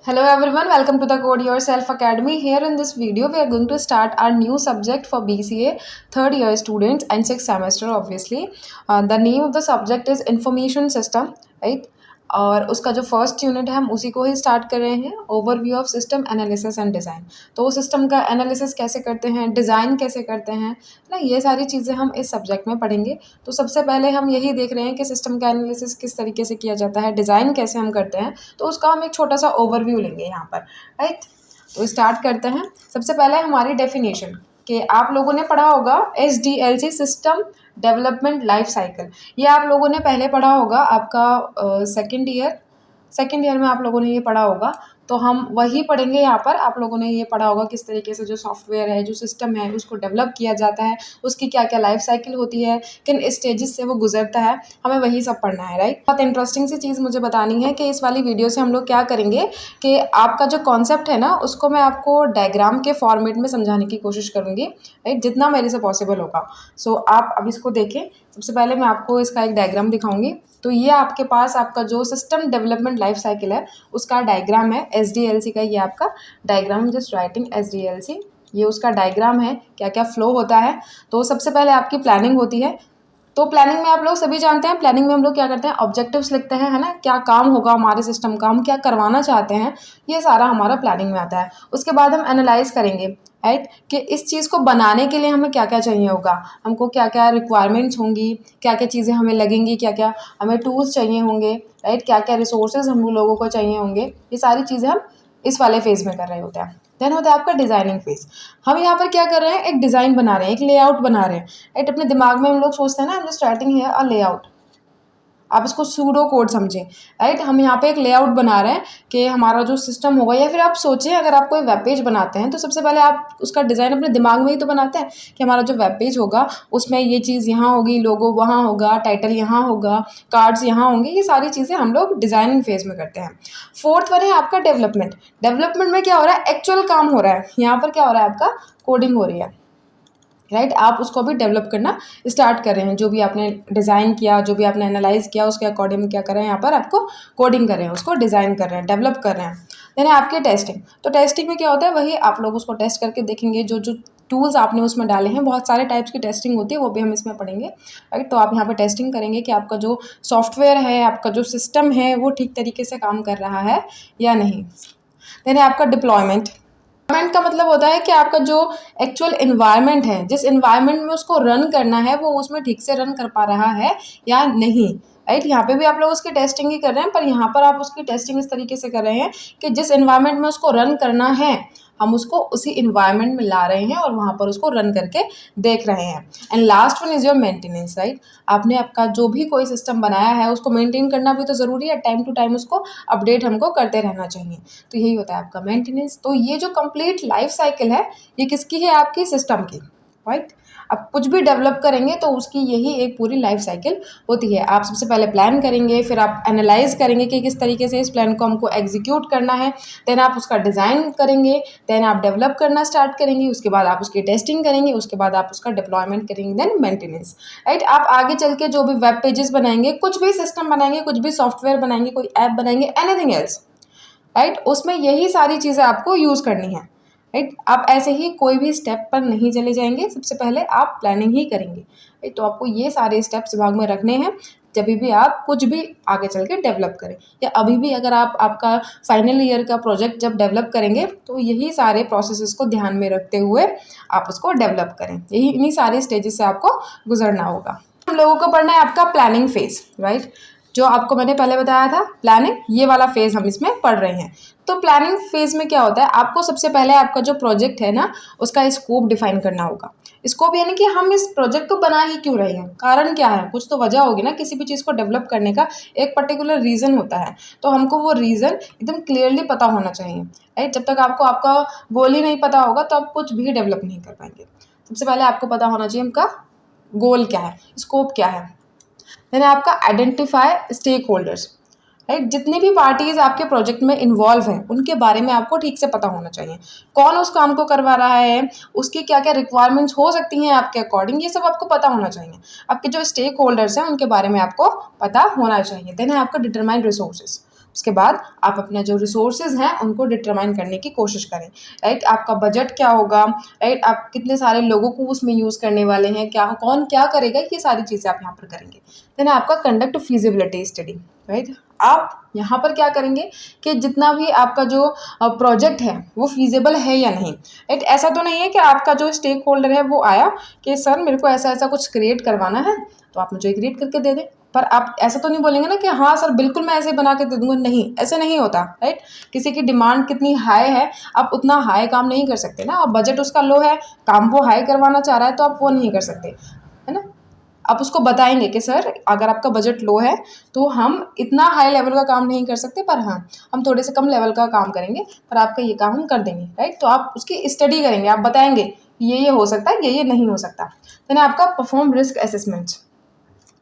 Hello everyone, welcome to the Code Yourself Academy. Here in this video, we are going to start our new subject for BCA third year students and sixth semester obviously. The name of the subject is Information System, right? और उसका जो first unit है हम उसी को ही start कर रहे हैं, overview of system analysis and design. तो वो सिस्टम का एनालिसिस कैसे करते हैं, डिज़ाइन कैसे करते हैं ना, ये सारी चीज़ें हम इस सब्जेक्ट में पढ़ेंगे। तो सबसे पहले हम यही देख रहे हैं कि सिस्टम का एनालिसिस किस तरीके से किया जाता है, डिज़ाइन कैसे हम करते हैं, तो उसका हम एक छोटा सा ओवरव्यू लेंगे यहाँ पर, राइट। तो स्टार्ट करते हैं। सबसे पहले हमारी डेफिनेशन कि आप लोगों ने पढ़ा होगा SDLC system development life cycle. ये आप लोगों ने पहले पढ़ा होगा, आपका सेकेंड ईयर में आप लोगों ने ये पढ़ा होगा। तो हम वही पढ़ेंगे यहाँ पर। आप लोगों ने ये पढ़ा होगा किस तरीके से जो सॉफ्टवेयर है, जो सिस्टम है, उसको डेवलप किया जाता है, उसकी क्या क्या लाइफ साइकिल होती है, किन स्टेजेस से वो गुजरता है, हमें वही सब पढ़ना है, राइट। बहुत इंटरेस्टिंग सी चीज़ मुझे बतानी है कि इस वाली वीडियो से हम लोग क्या करेंगे कि आपका जो कॉन्सेप्ट है ना, उसको मैं आपको डायग्राम के फॉर्मेट में समझाने की कोशिश करूँगी, राइट, जितना मेरे से पॉसिबल होगा। सो आप अब इसको देखें। सबसे पहले मैं आपको इसका एक डायग्राम दिखाऊंगी। तो ये आपके पास आपका जो सिस्टम डेवलपमेंट लाइफ साइकिल है उसका डायग्राम है। SDLC का ये आपका डायग्राम, जस्ट राइटिंग SDLC, ये उसका डायग्राम है, क्या क्या फ्लो होता है। तो सबसे पहले आपकी प्लानिंग होती है। तो प्लानिंग में आप लोग सभी जानते हैं, प्लानिंग में हम लोग क्या करते हैं, ऑब्जेक्टिव्स लिखते हैं, है ना, क्या काम होगा हमारे सिस्टम का, हम क्या करवाना चाहते हैं, ये सारा हमारा प्लानिंग में आता है। उसके बाद हम एनालाइज करेंगे, राइट, कि इस चीज़ को बनाने के लिए हमें क्या क्या चाहिए होगा, हमको क्या क्या रिक्वायरमेंट्स होंगी, क्या क्या चीज़ें हमें लगेंगी, क्या क्या हमें टूल्स चाहिए होंगे, राइट, क्या क्या रिसोर्सेज हम लोगों को चाहिए होंगे। ये सारी चीज़ें हम इस वाले फेज़ में कर रहे होते हैं। देन होता है आपका डिज़ाइनिंग फेज़। हम यहाँ पर क्या कर रहे हैं, एक डिज़ाइन बना रहे हैं, एक लेआउट बना रहे हैं, राइट। अपने दिमाग में हम लोग सोचते हैं ना, हम जो स्टार्टिंग है अ लेआउट, आप इसको सूडो कोड समझें, राइट। हम यहाँ पे एक लेआउट बना रहे हैं कि हमारा जो सिस्टम होगा, या फिर आप सोचें अगर आप कोई वेब पेज बनाते हैं तो सबसे पहले आप उसका डिज़ाइन अपने दिमाग में ही तो बनाते हैं कि हमारा जो वेब पेज होगा उसमें ये चीज़ यहाँ होगी, लोगो वहाँ होगा, टाइटल यहाँ होगा, कार्ड्स यहाँ होंगे। ये सारी चीज़ें हम लोग डिज़ाइनिंग फेज़ में करते हैं। फोर्थ वन है आपका डेवलपमेंट। डेवलपमेंट में क्या हो रहा है, एक्चुअल काम हो रहा है। यहाँ पर क्या हो रहा है, आपका कोडिंग हो रही है, राइट। आप उसको भी डेवलप करना स्टार्ट कर रहे हैं। जो भी आपने डिज़ाइन किया, जो भी आपने एनालाइज किया, उसके अकॉर्डिंग क्या कर रहे हैं, यहाँ पर आपको कोडिंग कर रहे हैं, उसको डिज़ाइन कर रहे हैं, डेवलप कर रहे हैं। देन आपकी टेस्टिंग। तो टेस्टिंग में क्या होता है, वही आप लोग उसको टेस्ट करके देखेंगे, जो जो टूल्स आपने उसमें डाले हैं, बहुत सारे टाइप्स की टेस्टिंग होती है, वो भी हम इसमें पढ़ेंगे, राइट। तो आप यहाँ पर टेस्टिंग करेंगे कि आपका जो सॉफ्टवेयर है, आपका जो सिस्टम है, वो ठीक तरीके से काम कर रहा है या नहीं। देन आपका डिप्लॉयमेंट। एनवायरमेंट का मतलब होता है कि आपका जो एक्चुअल एनवायरनमेंट है, जिस एनवायरनमेंट में उसको रन करना है, वो उसमें ठीक से रन कर पा रहा है या नहीं, राइट। यहाँ पे भी आप लोग उसकी टेस्टिंग ही कर रहे हैं, पर यहाँ पर आप उसकी टेस्टिंग इस तरीके से कर रहे हैं कि जिस एनवायरनमेंट में उसको रन करना है, हम उसको उसी इन्वायरमेंट में ला रहे हैं और वहाँ पर उसको रन करके देख रहे हैं। And last one is your maintenance, right. आपने आपका जो भी कोई सिस्टम बनाया है उसको मेंटेन करना भी तो ज़रूरी है, टाइम टू टाइम उसको अपडेट हमको करते रहना चाहिए। तो यही होता है आपका मेंटेनेंस। तो ये जो कंप्लीट लाइफ साइकिल है, ये किसकी है, आपकी सिस्टम की, राइट। आप कुछ भी डेवलप करेंगे तो उसकी यही एक पूरी लाइफ साइकिल होती है। आप सबसे पहले प्लान करेंगे, फिर आप एनालाइज करेंगे कि किस तरीके से इस प्लान को हमको एग्जीक्यूट करना है। देन आप उसका डिज़ाइन करेंगे, देन आप डेवलप करना स्टार्ट करेंगे, उसके बाद आप उसकी टेस्टिंग करेंगे, उसके बाद आप उसका डिप्लॉयमेंट करेंगे, देन मेंटेनेंस, राइट। आप आगे चल के जो भी वेब पेजेस बनाएंगे, कुछ भी सिस्टम बनाएंगे, कुछ भी सॉफ्टवेयर बनाएंगे, कोई ऐप बनाएंगे, एनीथिंग एल्स, राइट, उसमें यही सारी चीज़ें आपको यूज़ करनी है, राइट। आप ऐसे ही कोई भी स्टेप पर नहीं चले जाएंगे, सबसे पहले आप प्लानिंग ही करेंगे, राइट। तो आपको ये सारे स्टेप्स दिमाग में रखने हैं जब भी आप कुछ भी आगे चल के डेवलप करें, या अभी भी अगर आप आपका फाइनल ईयर का प्रोजेक्ट जब डेवलप करेंगे तो यही सारे प्रोसेसेस को ध्यान में रखते हुए आप उसको डेवलप करें। यही इन्हीं सारे स्टेजेस से आपको गुजरना होगा। हम लोगों को पढ़ना है आपका प्लानिंग फेज, राइट। जो आपको मैंने पहले बताया था प्लानिंग, ये वाला फेज़ हम इसमें पढ़ रहे हैं। तो प्लानिंग फेज़ में क्या होता है, आपको सबसे पहले आपका जो प्रोजेक्ट है ना, उसका स्कोप डिफाइन करना होगा। स्कोप यानी कि हम इस प्रोजेक्ट को बना ही क्यों रहे हैं, कारण क्या है, कुछ तो वजह होगी ना। किसी भी चीज़ को डेवलप करने का एक पर्टिकुलर रीज़न होता है, तो हमको वो रीज़न एकदम क्लियरली पता होना चाहिए, राइट। जब तक आपको आपका गोल ही नहीं पता होगा तो आप कुछ भी डेवलप नहीं कर पाएंगे। सबसे पहले आपको पता होना चाहिए हमका गोल क्या है, स्कोप क्या है। देन आपका आइडेंटिफाई स्टेक होल्डर्स, राइट। जितनी भी पार्टीज आपके प्रोजेक्ट में इन्वॉल्व हैं उनके बारे में आपको ठीक से पता होना चाहिए। कौन उस काम को करवा रहा है, उसकी क्या क्या रिक्वायरमेंट्स हो सकती हैं आपके अकॉर्डिंग, ये सब आपको पता होना चाहिए। आपके जो स्टेक होल्डर्स हैं उनके बारे में आपको पता होना चाहिए। देन है आपका डिटरमाइन रिसोर्सेज। उसके बाद आप अपना जो रिसोर्सेज हैं उनको डिटरमाइन करने की कोशिश करें, राइट। आपका बजट क्या होगा, राइट, आप कितने सारे लोगों को उसमें यूज़ करने वाले हैं, क्या कौन क्या करेगा, ये सारी चीज़ें आप यहाँ पर करेंगे। देन आपका कंडक्ट फीजिबिलिटी स्टडी, राइट। आप यहाँ पर क्या करेंगे कि जितना भी आपका जो प्रोजेक्ट है वो फीजिबल है या नहीं, राइट। ऐसा तो नहीं है कि आपका जो स्टेक होल्डर है वो आया कि सर मेरे को ऐसा ऐसा कुछ क्रिएट करवाना है तो आप मुझे क्रिएट करके दे दें, पर आप ऐसा तो नहीं बोलेंगे ना कि हाँ सर बिल्कुल मैं ऐसे बना के दे दूंगा, नहीं, ऐसे नहीं होता, राइट। किसी की डिमांड कितनी हाई है, आप उतना हाई काम नहीं कर सकते ना, और बजट उसका लो है, काम वो हाई करवाना चाह रहा है तो आप वो नहीं कर सकते, है ना। आप उसको बताएंगे कि सर अगर आपका बजट लो है तो हम इतना हाई लेवल का काम नहीं कर सकते, पर हाँ हम थोड़े से कम लेवल का काम करेंगे, पर आपका ये काम हम कर देंगे, राइट। तो आप उसकी स्टडी करेंगे, आप बताएंगे ये हो सकता है, ये नहीं हो सकता। देन आपका परफॉर्म रिस्क असेसमेंट,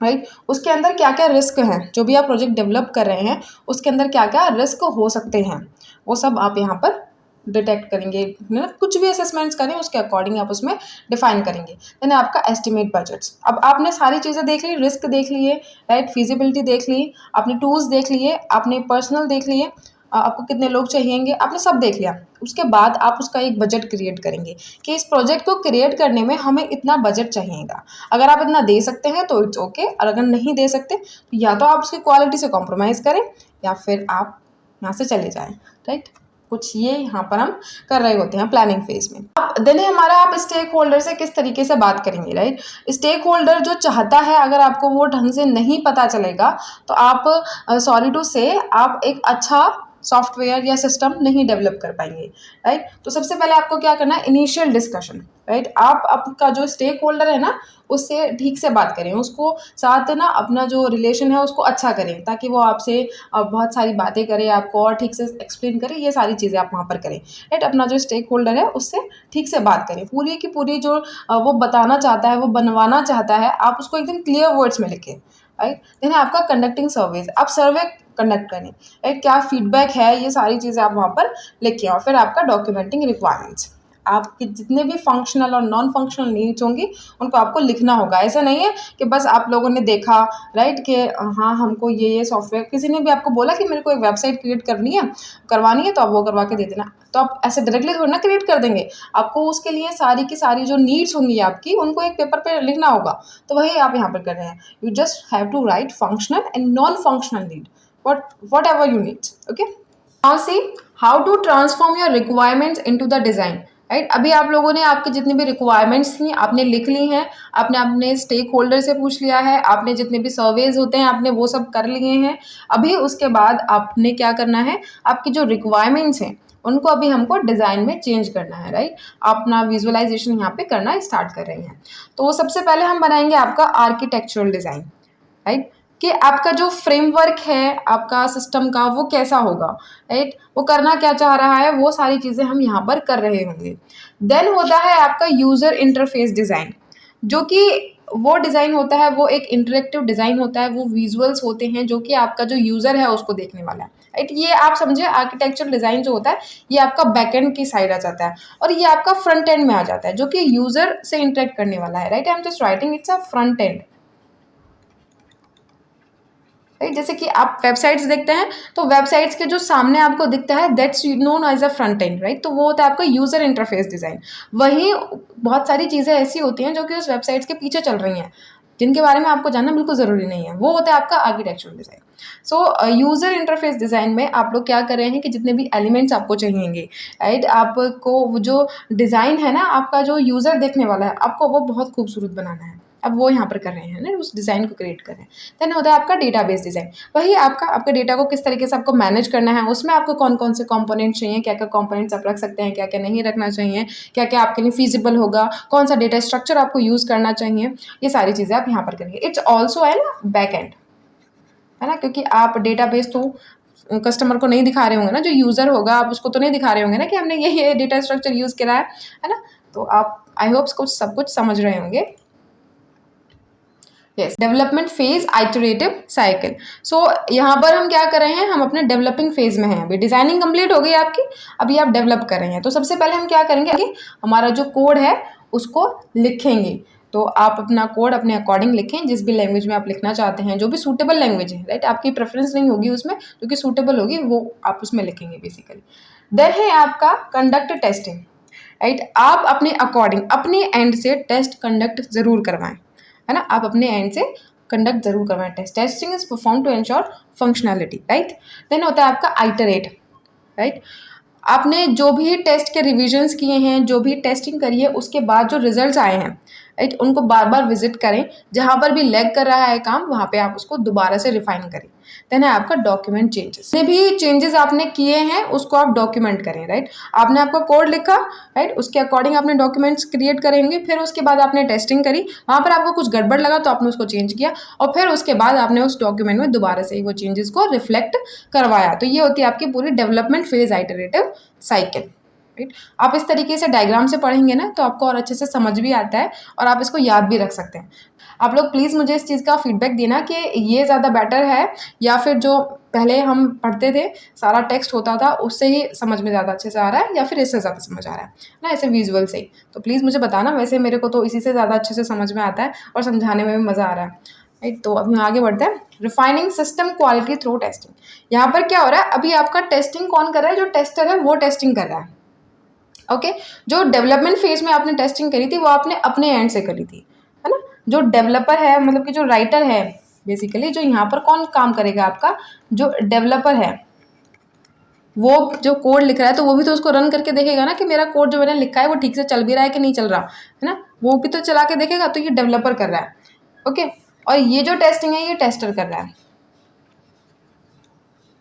राइट। उसके अंदर क्या क्या रिस्क हैं, जो भी आप प्रोजेक्ट डेवलप कर रहे हैं उसके अंदर क्या क्या रिस्क हो सकते हैं, वो सब आप यहाँ पर डिटेक्ट करेंगे, मतलब कुछ भी असेसमेंट्स करें उसके अकॉर्डिंग आप उसमें डिफाइन करेंगे। देन आपका एस्टिमेट बजट्स, अब आपने सारी चीज़ें देख ली, रिस्क देख लिए, राइट, फिजिबिलिटी देख ली, आपने टूल्स देख लिए, आपने पर्सनल देख लिए, आपको कितने लोग चाहिएंगे, आपने सब देख लिया। उसके बाद आप उसका एक बजट क्रिएट करेंगे कि इस प्रोजेक्ट को क्रिएट करने में हमें इतना बजट चाहिएगा। अगर आप इतना दे सकते हैं तो इट्स ओके, और अगर नहीं दे सकते तो या तो आप उसकी क्वालिटी से कॉम्प्रोमाइज़ करें या फिर आप यहाँ से चले जाएं, राइट। कुछ ये यहाँ पर हम कर रहे होते हैं प्लानिंग फेज में। अब देन हमारा आप स्टेक होल्डर से किस तरीके से बात करेंगे, राइट। स्टेक होल्डर जो चाहता है, अगर आपको वो ढंग से नहीं पता चलेगा तो आप सॉरी टू से आप एक अच्छा सॉफ्टवेयर या सिस्टम नहीं डेवलप कर पाएंगे, राइट। तो सबसे पहले आपको क्या करना है, इनिशियल डिस्कशन, राइट। आप आपका जो स्टेक होल्डर है ना उससे ठीक से बात करें, उसको साथ ना अपना जो रिलेशन है उसको अच्छा करें, ताकि वो आपसे बहुत सारी बातें करे, आपको और ठीक से एक्सप्लेन करे, ये सारी चीज़ें आप वहाँ पर करें, राइट। अपना जो स्टेक होल्डर है उससे ठीक से बात करें, पूरी की पूरी जो वो बताना चाहता है, वो बनवाना चाहता है, आप उसको एकदम क्लियर वर्ड्स में लिखें, राइट। देन आपका कंडक्टिंग सर्वेज, आप सर्वे कंडक्ट करें, राइट, क्या फीडबैक है, ये सारी चीज़ें आप वहाँ पर लिखें। और फिर आपका डॉक्यूमेंटिंग रिक्वायरमेंट्स, आपके जितने भी फंक्शनल और नॉन फंक्शनल नीड्स होंगी उनको आपको लिखना होगा। ऐसा नहीं है कि बस आप लोगों ने देखा, राइट, कि हाँ हमको ये सॉफ्टवेयर, किसी ने भी आपको बोला कि मेरे को एक वेबसाइट क्रिएट करवानी है तो आप वो करवा के दे देना, तो आप ऐसे डायरेक्टली थोड़ी ना क्रिएट कर देंगे। आपको उसके लिए सारी की सारी जो नीड्स होंगी आपकी, उनको एक पेपर पे लिखना होगा, तो वही आप यहाँ पर कर रहे हैं। You just have to write functional and non functional need, whatever you need, okay। Now see how to transform your requirements into the design, right. अभी आप लोगों ने आपकी जितनी भी रिक्वायरमेंट्स थी आपने लिख ली हैं, आपने अपने स्टेक होल्डर से पूछ लिया है, आपने जितने भी सर्वेज होते हैं आपने वो सब कर लिए हैं। अभी उसके बाद आपने क्या करना है, आपकी जो रिक्वायरमेंट्स हैं उनको अभी हमको डिज़ाइन में चेंज करना है, राइट। अपना विजुअलाइजेशन यहाँ पे करना स्टार्ट कर रहे हैं। तो सबसे पहले हम बनाएंगे आपका आर्किटेक्चरल डिज़ाइन, राइट, कि आपका जो फ्रेमवर्क है आपका सिस्टम का वो कैसा होगा, राइट, वो करना क्या चाह रहा है, वो सारी चीज़ें हम यहाँ पर कर रहे होंगे। देन होता है आपका यूज़र इंटरफेस डिज़ाइन, जो कि वो डिज़ाइन होता है, वो एक इंटरेक्टिव डिज़ाइन होता है, वो विजुअल्स होते हैं जो कि आपका जो यूज़र है उसको देखने वाला है, राइट। ये आप समझे आर्किटेक्चर डिज़ाइन जो होता है ये आपका बैकएंड की साइड आ जाता है, और ये आपका फ्रंट एंड में आ जाता है जो कि यूज़र से इंटरेक्ट करने वाला है, right. I am just writing it's a front end, right. जैसे कि आप वेबसाइट्स देखते हैं तो वेबसाइट्स के जो सामने आपको दिखता है that's known as a front end, right. तो वो होता है आपका यूज़र इंटरफेस डिज़ाइन। वहीं बहुत सारी चीज़ें ऐसी होती हैं जो कि उस वेबसाइट्स के पीछे चल रही हैं, जिनके बारे में आपको जानना बिल्कुल ज़रूरी नहीं है, वो होता है आपका आर्किटेक्चरल डिज़ाइन। सो यूज़र इंटरफेस डिज़ाइन में आप लोग क्या कर रहे हैं कि जितने भी एलिमेंट्स आपको चाहिएंगे, राइट, आपको वो जो डिज़ाइन है ना आपका जो यूज़र देखने वाला है आपको वो बहुत खूबसूरत बनाना है, अब वो यहाँ पर कर रहे हैं ना, उस डिज़ाइन को क्रिएट कर रहे हैं। देन होता है आपका डेटाबेस डिज़ाइन, वही आपका डेटा को किस तरीके से आपको मैनेज करना है, उसमें आपको कौन कौन से कंपोनेंट चाहिए, क्या क्या कंपोनेंट्स आप रख सकते हैं, क्या क्या नहीं रखना चाहिए, क्या क्या आपके लिए फीजिबल होगा, कौन सा डेटा स्ट्रक्चर आपको यूज़ करना चाहिए, ये सारी चीज़ें आप यहाँ पर करेंगे। इट्स ऑल्सो है ना बैक एंड, है ना, क्योंकि आप डेटाबेस तो कस्टमर को नहीं दिखा रहे होंगे ना, जो यूज़र होगा आप उसको तो नहीं दिखा रहे होंगे ना कि हमने ये डेटा स्ट्रक्चर यूज़ करा है ना। तो आप आई होप सब कुछ समझ रहे होंगे। Yes, development phase iterative cycle. So यहाँ पर हम क्या कर रहे हैं, हम अपने डेवलपिंग फेज में हैं। अभी डिज़ाइनिंग कंप्लीट हो गई आपकी, अभी आप डेवलप कर रहे हैं। तो सबसे पहले हम क्या करेंगे, हमारा जो कोड है उसको लिखेंगे। तो आप अपना कोड अपने अकॉर्डिंग लिखें, जिस भी लैंग्वेज में आप लिखना चाहते हैं, जो भी सूटेबल लैंग्वेज है, राइट। आपकी प्रेफरेंस नहीं होगी उसमें, जो कि सूटेबल होगी वो आप उसमें लिखेंगे बेसिकली। देन है आपका कंडक्ट टेस्टिंग, राइट। आप अपने अकॉर्डिंग अपने एंड से टेस्ट कंडक्ट जरूर करवाएं, है ना। आप अपने एंड से कंडक्ट जरूर करवाएं test. Testing is perform to ensure functionality, right. Then होता है आपका आइटरेट, राइट। आपने जो भी टेस्ट के रिविजन्स किए हैं, जो भी टेस्टिंग करी है, उसके बाद जो रिजल्ट्स आए हैं, राइट, उनको बार बार विजिट करें। जहाँ पर भी लैग कर रहा है काम, वहाँ पे आप उसको दोबारा से रिफाइन करें। देन है आपका डॉक्यूमेंट चेंजेस। जितने भी चेंजेस आपने किए हैं उसको आप डॉक्यूमेंट करें, राइट। आपने आपका कोड लिखा, राइट, उसके अकॉर्डिंग आपने डॉक्यूमेंट्स क्रिएट करेंगे। फिर उसके बाद आपने टेस्टिंग करी, वहाँ पर आपको कुछ गड़बड़ लगा तो आपने उसको चेंज किया, और फिर उसके बाद आपने उस डॉक्यूमेंट में दोबारा से वो चेंजेस को रिफ्लेक्ट करवाया। तो ये होती है आपकी पूरी development phase iterative cycle, right. आप इस तरीके से डायग्राम से पढ़ेंगे ना तो आपको और अच्छे से समझ भी आता है और आप इसको याद भी रख सकते हैं। आप लोग प्लीज़ मुझे इस चीज़ का फीडबैक देना कि ये ज़्यादा बेटर है, या फिर जो पहले हम पढ़ते थे सारा टेक्स्ट होता था उससे ही समझ में ज़्यादा अच्छे से आ रहा है, या फिर इससे ज़्यादा समझ आ रहा है ना, ऐसे विजुअल से ही। तो प्लीज़ मुझे बताना। वैसे मेरे को तो इसी से ज़्यादा अच्छे से समझ में आता है और समझाने में भी मज़ा आ रहा है, राइट। तो अभी आगे बढ़ते हैं। Refining system quality through testing. यहाँ पर क्या हो रहा है, अभी आपका टेस्टिंग कौन कर रहा है, जो टेस्टर है वो टेस्टिंग कर रहा है, ओके। जो डेवलपमेंट फेज में आपने टेस्टिंग करी थी वो आपने अपने एंड से करी थी, है ना। जो डेवलपर है, मतलब कि जो राइटर है बेसिकली, जो यहाँ पर कौन काम करेगा, आपका जो डेवलपर है, वो जो कोड लिख रहा है तो वो भी तो उसको रन करके देखेगा ना कि मेरा कोड जो मैंने लिखा है वो ठीक से चल भी रहा है कि नहीं चल रहा, है ना। वो भी तो चला के देखेगा। तो ये डेवलपर कर रहा है, ओके। और ये जो टेस्टिंग है ये टेस्टर कर रहा है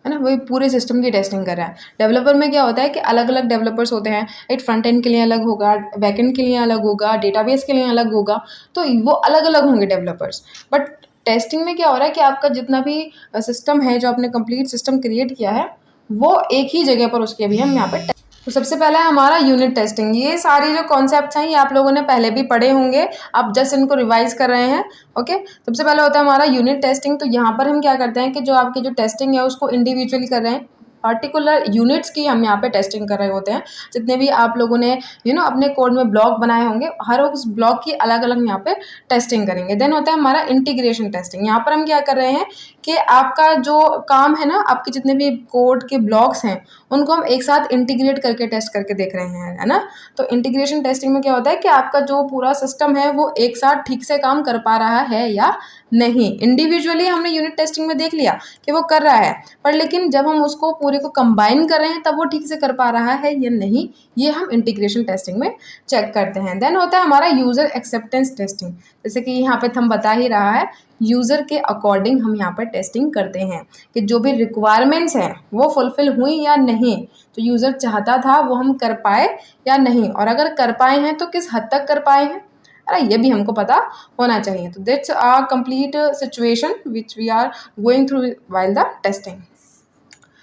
ना, वही पूरे सिस्टम की टेस्टिंग कर रहा है। डेवलपर में क्या होता है कि अलग अलग डेवलपर्स होते हैं, एक फ्रंट एंड के लिए अलग होगा, बैक एंड के लिए अलग होगा, डेटाबेस के लिए अलग होगा, तो वो अलग अलग होंगे डेवलपर्स। बट टेस्टिंग में क्या हो रहा है कि आपका जितना भी सिस्टम है, जो आपने कंप्लीट सिस्टम क्रिएट किया है, वो एक ही जगह पर उसके अभी हम यहाँ पर। तो सबसे पहला है हमारा यूनिट टेस्टिंग। ये सारी जो कॉन्सेप्ट्स हैं ये आप लोगों ने पहले भी पढ़े होंगे, आप जस्ट इनको रिवाइज कर रहे हैं, ओके। सबसे पहले होता है हमारा यूनिट टेस्टिंग। तो यहाँ पर हम क्या करते हैं कि जो आपकी जो टेस्टिंग है उसको इंडिविजुअली कर रहे हैं, पर्टिकुलर यूनिट्स की हम यहाँ पे टेस्टिंग कर रहे होते हैं। जितने भी आप लोगों ने अपने कोड में ब्लॉक बनाए होंगे, हर उस ब्लॉक की अलग अलग यहाँ पे टेस्टिंग करेंगे। देन होता है हमारा इंटीग्रेशन टेस्टिंग। यहाँ पर हम क्या कर रहे हैं कि आपका जो काम है ना, आपके जितने भी कोड के ब्लॉक्स हैं उनको हम एक साथ इंटीग्रेट करके टेस्ट करके देख रहे हैं, है ना। तो इंटीग्रेशन टेस्टिंग में क्या होता है कि आपका जो पूरा सिस्टम है वो एक साथ ठीक से काम कर पा रहा है या नहीं। इंडिविजुअली हमने यूनिट टेस्टिंग में देख लिया कि वो कर रहा है, पर लेकिन जब हम उसको पूरे को कंबाइन कर रहे हैं तब वो ठीक से कर पा रहा है या नहीं, ये हम इंटीग्रेशन टेस्टिंग में चेक करते हैं। देन होता है हमारा यूजर एक्सेप्टेंस टेस्टिंग। जैसे कि यहाँ पे थंब बता ही रहा है, यूजर के अकॉर्डिंग हम यहाँ पर टेस्टिंग करते हैं कि जो भी रिक्वायरमेंट्स हैं वो फुलफिल हुई या नहीं, तो यूजर चाहता था वो हम कर पाए या नहीं, और अगर कर पाए हैं तो किस हद तक कर पाए हैं, अरे ये भी हमको पता होना चाहिए। तो that's a complete situation which we are going through while the testing.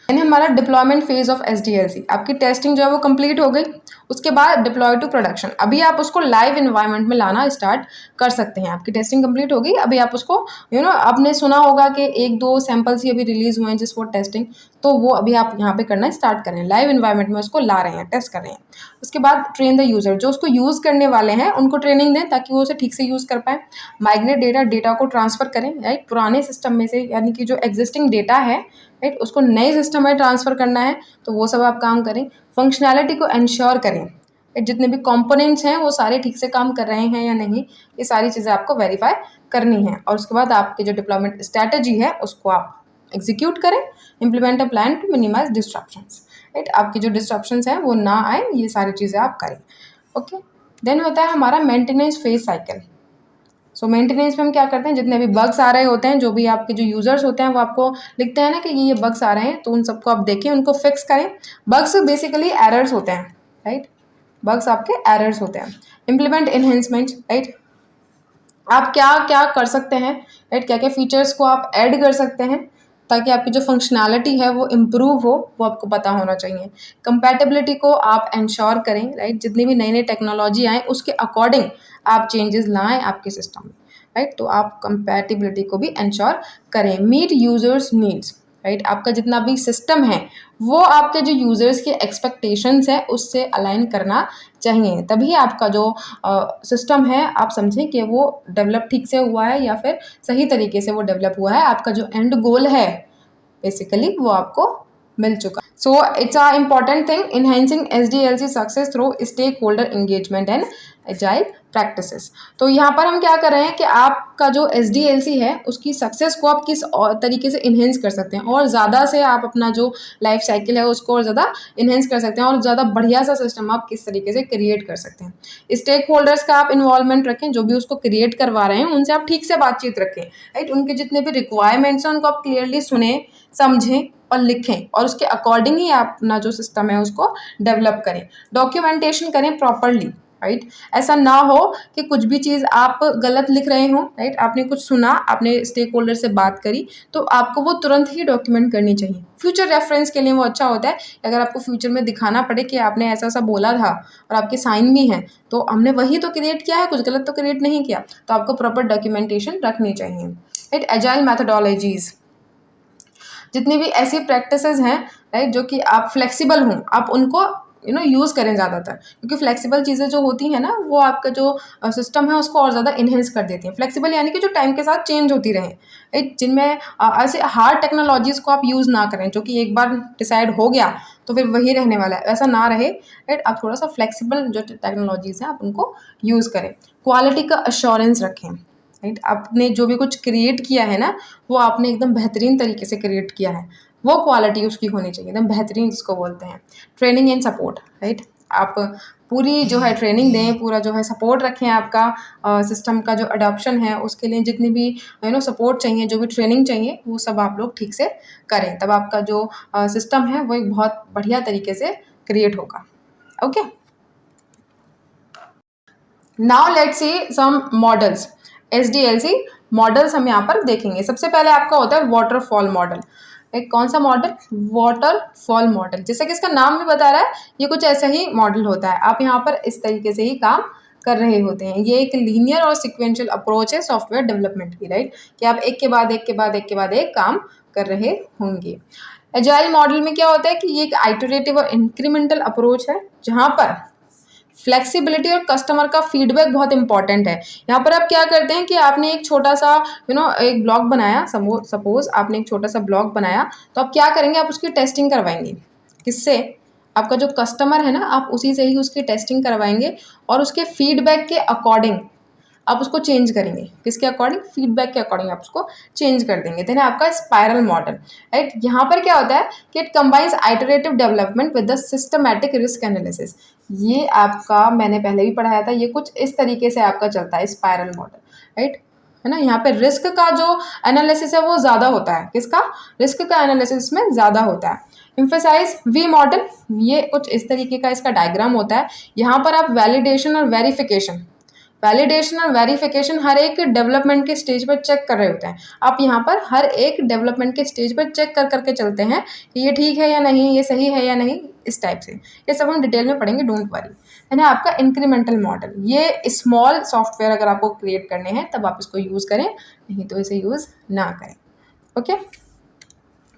यानी हमारा डिप्लॉयमेंट फेज ऑफ SDLC, आपकी टेस्टिंग जो है वो कंप्लीट हो गई। उसके बाद डिप्लॉय टू प्रोडक्शन, अभी आप उसको लाइव इन्वायरमेंट में लाना स्टार्ट कर सकते हैं। आपकी टेस्टिंग कंप्लीट हो गई, अभी आप उसको आपने सुना होगा कि 1-2 सैंपल्स ही अभी रिलीज हुए हैं जिस फॉर टेस्टिंग, तो वो अभी आप यहाँ पे करना स्टार्ट करें, लाइव इन्वायरमेंट में उसको ला रहे हैं, टेस्ट कर रहे हैं। उसके बाद ट्रेन द यूजर, जो उसको यूज़ करने वाले हैं उनको ट्रेनिंग दें ताकि वो उसे ठीक से यूज़ कर पाए। माइग्रेट डेटा को ट्रांसफर करें, राइट, पुराने सिस्टम में से, यानी कि जो एग्जिस्टिंग डेटा है, राइट, उसको नए सिस्टम में ट्रांसफ़र करना है, तो वो सब आप काम करें। फंक्शनैलिटी को इंश्योर करें, जितने भी कंपोनेंट्स हैं वो सारे ठीक से काम कर रहे हैं या नहीं, ये सारी चीज़ें आपको वेरीफाई करनी है। और उसके बाद आपकी जो डिप्लॉयमेंट स्ट्रैटेजी है उसको आप एग्जीक्यूट करें। Implement a plan to minimise disruptions, right, आपकी जो डिस्ट्रप्शंस हैं वो ना आए, ये सारी चीज़ें आप करें, ओके। देन होता है हमारा मेंटेनेंस फेज साइकिल। सो मेंटेनेंस में हम क्या करते हैं, जितने भी बग्स आ रहे होते हैं, जो भी आपके जो यूजर्स होते हैं वो आपको लिखते हैं ना कि ये बग्स आ रहे हैं, तो उन सबको आप देखें, उनको फिक्स करें। बग्स बेसिकली एरर्स होते हैं, राइट, बग्स आपके एरर्स होते हैं। इम्प्लीमेंट एनहेंसमेंट, राइट, आप क्या क्या कर सकते हैं, राइट, क्या क्या फीचर्स को आप ऐड कर सकते हैं ताकि आपकी जो फंक्शनैलिटी है वो इम्प्रूव हो, वो आपको पता होना चाहिए। कंपैटिबिलिटी को आप इंश्योर करें, राइट, जितनी भी नई नई टेक्नोलॉजी आए उसके अकॉर्डिंग आप चेंजेस लाएं आपके सिस्टम में, राइट, तो आप कंपैटिबिलिटी को भी इंश्योर करें। Meet users needs, right. आपका जितना भी सिस्टम है वो आपके जो यूजर्स के एक्सपेक्टेशंस है उससे अलाइन करना चाहिए, तभी आपका जो सिस्टम है आप समझें कि वो डेवलप ठीक से हुआ है या फिर सही तरीके से वो डेवलप हुआ है, आपका जो एंड गोल है बेसिकली वो आपको मिल चुका। So it's a important thing enhancing SDLC success through stakeholder engagement and agile practices. तो यहाँ पर हम क्या कर रहे हैं कि आपका जो SDLC है उसकी सक्सेस को आप किस और तरीके से इन्हेंस कर सकते हैं और ज़्यादा से आप अपना जो लाइफ साइकिल है उसको और ज़्यादा इन्हेंस कर सकते हैं और ज़्यादा बढ़िया सा सिस्टम आप किस तरीके से क्रिएट कर सकते हैं। स्टेक होल्डर्स का आप इन्वॉल्वमेंट रखें, जो भी उसको क्रिएट करवा रहे हैं उनसे आप ठीक से बातचीत रखें, राइट। उनके जितने भी रिक्वायरमेंट्स हैं उनको आप क्लियरली सुने, समझें और लिखें और उसके अकॉर्डिंग ही आप अपना जो सिस्टम है उसको डेवलप करें। डॉक्यूमेंटेशन करें प्रॉपरली, राइट। ऐसा ना हो कि कुछ भी चीज़ आप गलत लिख रहे हो, राइट। आपने कुछ सुना, आपने स्टेक होल्डर से बात करी तो आपको वो तुरंत ही डॉक्यूमेंट करनी चाहिए। फ्यूचर रेफरेंस के लिए वो अच्छा होता है, अगर आपको फ्यूचर में दिखाना पड़े कि आपने ऐसा ऐसा बोला था और आपके साइन भी हैं तो हमने वही तो क्रिएट किया है, कुछ गलत तो क्रिएट नहीं किया, तो आपको प्रॉपर डॉक्यूमेंटेशन रखनी चाहिए, राइट। एजाइल मैथडोलॉजीज़, जितनी भी ऐसी प्रैक्टिसेस हैं, राइट, जो कि आप फ्लेक्सिबल हों, आप उनको यूज़ करें ज़्यादातर, क्योंकि फ्लेक्सिबल चीज़ें जो होती हैं ना वो आपका जो सिस्टम है उसको और ज़्यादा इन्हेंस कर देती हैं। फ्लेक्सिबल यानी कि जो टाइम के साथ चेंज होती रहें, राइट, जिनमें ऐसे हार्ड टेक्नोलॉजीज़ को आप यूज़ ना करें जो कि एक बार डिसाइड हो गया तो फिर वही रहने वाला है, ऐसा ना रहे, राइट। आप थोड़ा सा फ्लेक्सिबल जो टेक्नोलॉजीज़ हैं आप उनको यूज़ करें। क्वालिटी का अश्योरेंस रखें, राइट। आपने जो भी कुछ क्रिएट किया है ना वो आपने एकदम बेहतरीन तरीके से क्रिएट किया है, वो क्वालिटी उसकी होनी चाहिए एकदम बेहतरीन, जिसको बोलते हैं। Training and support, right. आप पूरी जो है ट्रेनिंग दें, पूरा जो है सपोर्ट रखें, आपका सिस्टम का जो अडॉप्शन है उसके लिए जितनी भी सपोर्ट चाहिए, जो भी ट्रेनिंग चाहिए वो सब आप लोग ठीक से करें, तब आपका जो सिस्टम है वो एक बहुत बढ़िया तरीके से क्रिएट होगा। Okay, now let's see some models. SDLC models हम यहाँ पर देखेंगे। सबसे पहले आपका होता है वाटरफॉल मॉडल। एक कौन सा मॉडल? Waterfall model. जैसे कि इसका नाम भी बता रहा है ये कुछ ऐसा ही मॉडल होता है, आप यहाँ पर इस तरीके से ही काम कर रहे होते हैं। ये एक लीनियर और सिक्वेंशियल अप्रोच है सॉफ्टवेयर डेवलपमेंट की, राइट, कि आप एक के बाद एक के बाद एक के बाद एक काम कर रहे होंगे। एजाइल मॉडल में क्या होता है कि ये एक आइटरेटिव और इंक्रीमेंटल अप्रोच है जहाँ पर फ्लेक्सिबिलिटी और कस्टमर का फीडबैक बहुत इंपॉर्टेंट है। यहाँ पर आप क्या करते हैं कि आपने एक छोटा सा एक ब्लॉग बनाया, सपोज आपने एक छोटा सा ब्लॉग बनाया, तो आप क्या करेंगे, आप उसकी टेस्टिंग करवाएंगे। किससे? आपका जो कस्टमर है ना, आप उसी से ही उसकी टेस्टिंग करवाएंगे और उसके फीडबैक के अकॉर्डिंग आप उसको चेंज करेंगे। किसके अकॉर्डिंग? फीडबैक के अकॉर्डिंग आप उसको चेंज कर देंगे। देन आपका स्पाइरल मॉडल, राइट। यहाँ पर क्या होता है कि it combines iterative development with the systematic risk analysis. ये आपका मैंने पहले भी पढ़ाया था, ये कुछ इस तरीके से आपका चलता है स्पाइरल मॉडल, राइट, है ना। यहाँ पे रिस्क का जो एनालिसिस है वो ज़्यादा होता है। किसका? रिस्क का एनालिसिस में ज़्यादा होता है। एम्फेसाइज वी मॉडल, ये कुछ इस तरीके का इसका डायग्राम होता है। यहाँ पर आप वैलिडेशन और वेरिफिकेशन हर एक डेवलपमेंट के स्टेज पर चेक कर रहे होते हैं। आप यहाँ पर हर एक डेवलपमेंट के स्टेज पर चेक कर करके चलते हैं कि ये ठीक है या नहीं, ये सही है या नहीं, इस टाइप से। ये सब हम डिटेल में पढ़ेंगे, डोंट वरी। है ना। आपका इंक्रीमेंटल मॉडल, ये स्मॉल सॉफ्टवेयर अगर आपको क्रिएट करने हैं तब आप इसको यूज़ करें, नहीं तो इसे यूज़ ना करें। ओके,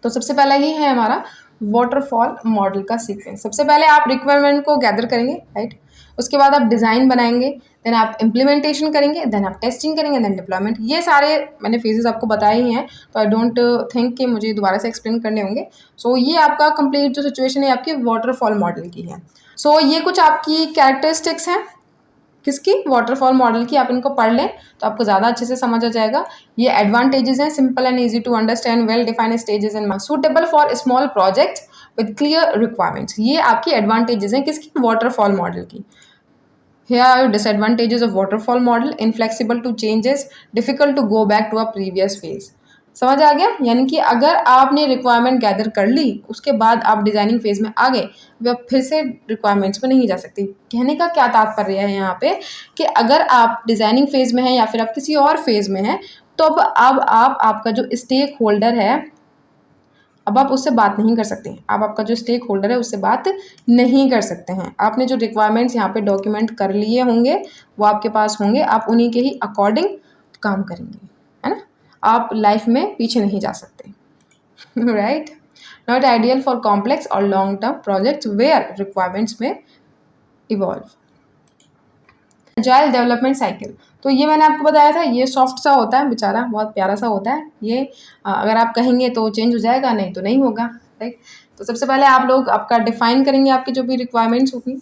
तो सबसे पहला ही है हमारा वाटरफॉल मॉडल का सीक्वेंस। सबसे पहले आप रिक्वायरमेंट को गैदर करेंगे, राइट। उसके बाद आप डिज़ाइन बनाएंगे, देन आप इम्प्लीमेंटेशन करेंगे, देन आप टेस्टिंग करेंगे, देन डिप्लॉयमेंट। ये सारे मैंने फेजेस आपको बताए ही हैं, तो आई डोंट थिंक कि मुझे दोबारा से एक्सप्लेन करने होंगे। सो ये आपका कंप्लीट जो सिचुएशन है आपकी वाटरफॉल मॉडल की है। सो ये कुछ आपकी कैरेक्टरिस्टिक्स हैं किसकी? वाटरफॉल मॉडल की। आप इनको पढ़ लें तो आपको ज़्यादा अच्छे से समझ आ जाएगा। ये एडवांटेजेस हैं, simple and easy to understand, well defined stages and suitable for small projects with clear requirements. ये आपकी एडवांटेजेस हैं किसकी? वाटरफॉल मॉडल की। Here are disadvantages of waterfall model: inflexible to changes, difficult to go back to a previous phase। समझ आ गया? यानी कि अगर आपने रिक्वायरमेंट गैदर कर ली, उसके बाद आप डिज़ाइनिंग फेज में आ गए, वे फिर से रिक्वायरमेंट्स पे नहीं जा सकती। कहने का क्या तात्पर्य है यहाँ पे कि अगर आप डिज़ाइनिंग फेज में हैं या फिर आप किसी और फेज में हैं, तो अब आप आपका जो स्टेक होल्डर है, अब आप उससे बात नहीं कर सकते। आप आपका जो स्टेक होल्डर है उससे बात नहीं कर सकते हैं। आपने जो रिक्वायरमेंट्स यहाँ पे डॉक्यूमेंट कर लिए होंगे वो आपके पास होंगे, आप उन्हीं के ही अकॉर्डिंग काम करेंगे, है ना। आप लाइफ में पीछे नहीं जा सकते। right? Not ideal for complex or long term projects where requirements may evolve. Agile development cycle, तो ये मैंने आपको बताया था, ये सॉफ्ट सा होता है बेचारा, बहुत प्यारा सा होता है ये। अगर आप कहेंगे तो चेंज हो जाएगा, नहीं तो नहीं होगा, राइट। तो सबसे पहले आप लोग आपका डिफाइन करेंगे आपकी जो भी रिक्वायरमेंट्स होगी,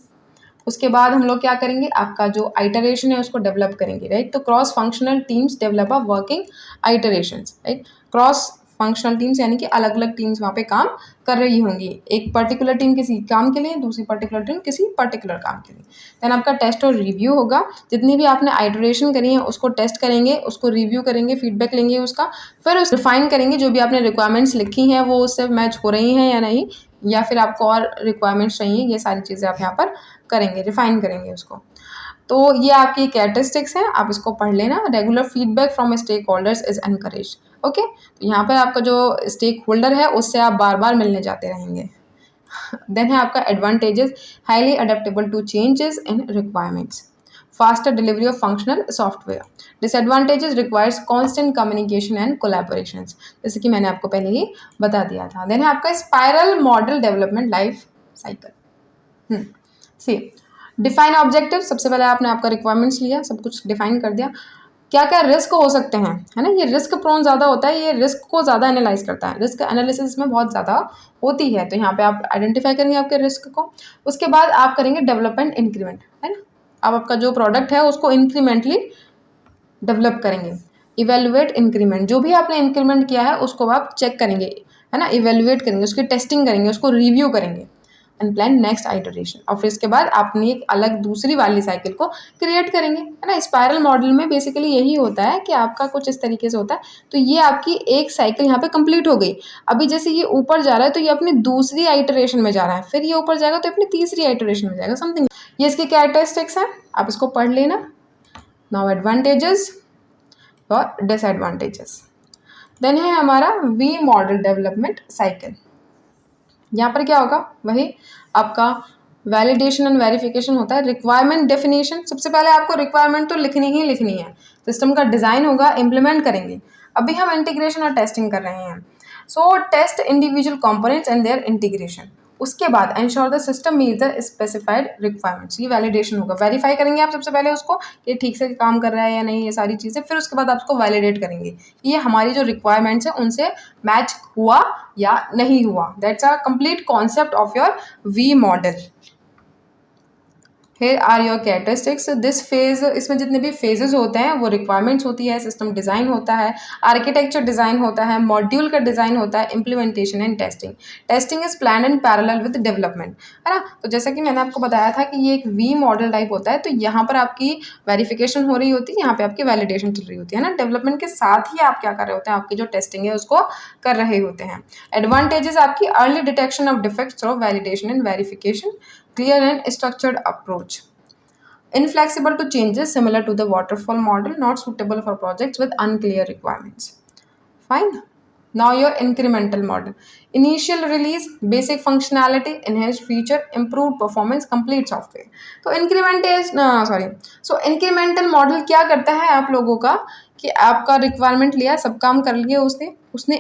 उसके बाद हम लोग क्या करेंगे, आपका जो आइटरेशन है उसको डेवलप करेंगे, राइट। तो cross functional teams develop a working iterations, right. Cross functional teams यानी कि अलग अलग टीम्स वहाँ पे काम कर रही होंगी, एक पर्टिकुलर टीम किसी काम के लिए, दूसरी पर्टिकुलर टीम किसी पर्टिकुलर काम के लिए। देन आपका टेस्ट और रिव्यू होगा, जितनी भी आपने आइटरेशन करी है उसको टेस्ट करेंगे, उसको रिव्यू करेंगे, फीडबैक लेंगे उसका, फिर उस डिफाइन करेंगे जो भी आपने रिक्वायरमेंट्स लिखी हैं वो उससे मैच हो रही हैं या नहीं, या फिर आपको और रिक्वायरमेंट्स चाहिए, ये सारी चीज़ें आप यहाँ पर करेंगे, रिफाइन करेंगे उसको। तो ये आपकी कैरेक्टरिस्टिक्स हैं, आप इसको पढ़ लेना। Regular feedback from stakeholders is encourage, okay. तो यहाँ पर आपका जो स्टेक होल्डर है उससे आप बार बार मिलने जाते रहेंगे। देन है आपका advantages, highly adaptable to changes in requirements, faster delivery of functional software. Disadvantages, requires constant communication and collaborations, जैसे कि मैंने आपको पहले ही बता दिया था। देन है आपका spiral model development life cycle. See define objective, सबसे पहले आपने आपका रिक्वायरमेंट्स लिया, सब कुछ डिफाइन कर दिया, क्या क्या रिस्क हो सकते हैं, है ना। ये रिस्क प्रोन ज़्यादा होता है, ये रिस्क को ज़्यादा एनालाइज करता है, रिस्क एनालिसिस में बहुत ज़्यादा होती है। तो यहाँ पे आप आइडेंटिफाई करेंगे आपके रिस्क को, उसके बाद आप करेंगे डेवलपमेंट इंक्रीमेंट, है ना। आप आपका जो प्रोडक्ट है उसको इंक्रीमेंटली डेवलप करेंगे। इवेलुएट इंक्रीमेंट, जो भी आपने इंक्रीमेंट किया है उसको आप चेक करेंगे, है ना, इवेलुएट करेंगे, उसकी टेस्टिंग करेंगे, उसको रिव्यू करेंगे एंड प्लान नेक्स्ट आइटरेशन। और फिर इसके बाद आपने एक अलग दूसरी वाली साइकिल को क्रिएट करेंगे, है ना। स्पाइरल मॉडल में बेसिकली यही होता है कि आपका कुछ इस तरीके से होता है। तो ये आपकी एक साइकिल यहाँ पे कंप्लीट हो गई। अभी जैसे ये ऊपर जा रहा है तो ये अपनी दूसरी आइटरेशन में जा रहा है, फिर ये ऊपर जाएगा तो अपनी तीसरी आइटरेशन में जाएगा, समथिंग। ये इसकी कैरेक्टरिस्टिक्स है, आप इसको पढ़ लेना। नाउ एडवांटेजेस और डिसएडवांटेजेस। देन है हमारा वी मॉडल डेवलपमेंट साइकिल। यहाँ पर क्या होगा, वही आपका वैलिडेशन एंड वेरिफिकेशन होता है। रिक्वायरमेंट डेफिनेशन, सबसे पहले आपको रिक्वायरमेंट तो लिखनी ही लिखनी है, सिस्टम का डिज़ाइन होगा, इम्प्लीमेंट करेंगे। अभी हम इंटीग्रेशन और टेस्टिंग कर रहे हैं। So test individual components and their integration, उसके बाद ensure the system meet the specified requirements, ये वैलिडेशन होगा। वेरीफाई करेंगे आप सबसे पहले उसको कि ठीक से काम कर रहा है या नहीं, ये सारी चीज़ें, फिर उसके बाद आप उसको वैलिडेट करेंगे ये हमारी जो रिक्वायरमेंट्स है उनसे मैच हुआ या नहीं हुआ। That's a complete concept of your V model. Here are your characteristics, this phase, इसमें जितने भी फेजेस होते हैं वो रिक्वायरमेंट्स होती है, सिस्टम डिज़ाइन होता है, आर्किटेक्चर डिज़ाइन होता है, मॉड्यूल का डिज़ाइन होता है, implementation and testing. Testing is plan and parallel with development, है ना। तो जैसा कि मैंने आपको बताया था कि ये एक वी मॉडल टाइप होता है, तो यहाँ पर आपकी वेरिफिकेशन हो रही होती है, यहाँ पे आपकी वैलिडेशन चल रही होती है ना। डेवलपमेंट के साथ ही आप क्या कर रहे होते हैं, आपकी जो टेस्टिंग है उसको कर रहे होते हैं। एडवांटेजेस आपकी early detection of defects through validation and verification, clear and structured approach, inflexible to changes similar to the waterfall model, not suitable for projects with unclear requirements. Fine. Now your incremental model, initial release, basic functionality, enhanced feature, improved performance, complete software. तो incremental model क्या करता है आप लोगों का, कि आपका requirement लिया, सब काम कर लिए उसने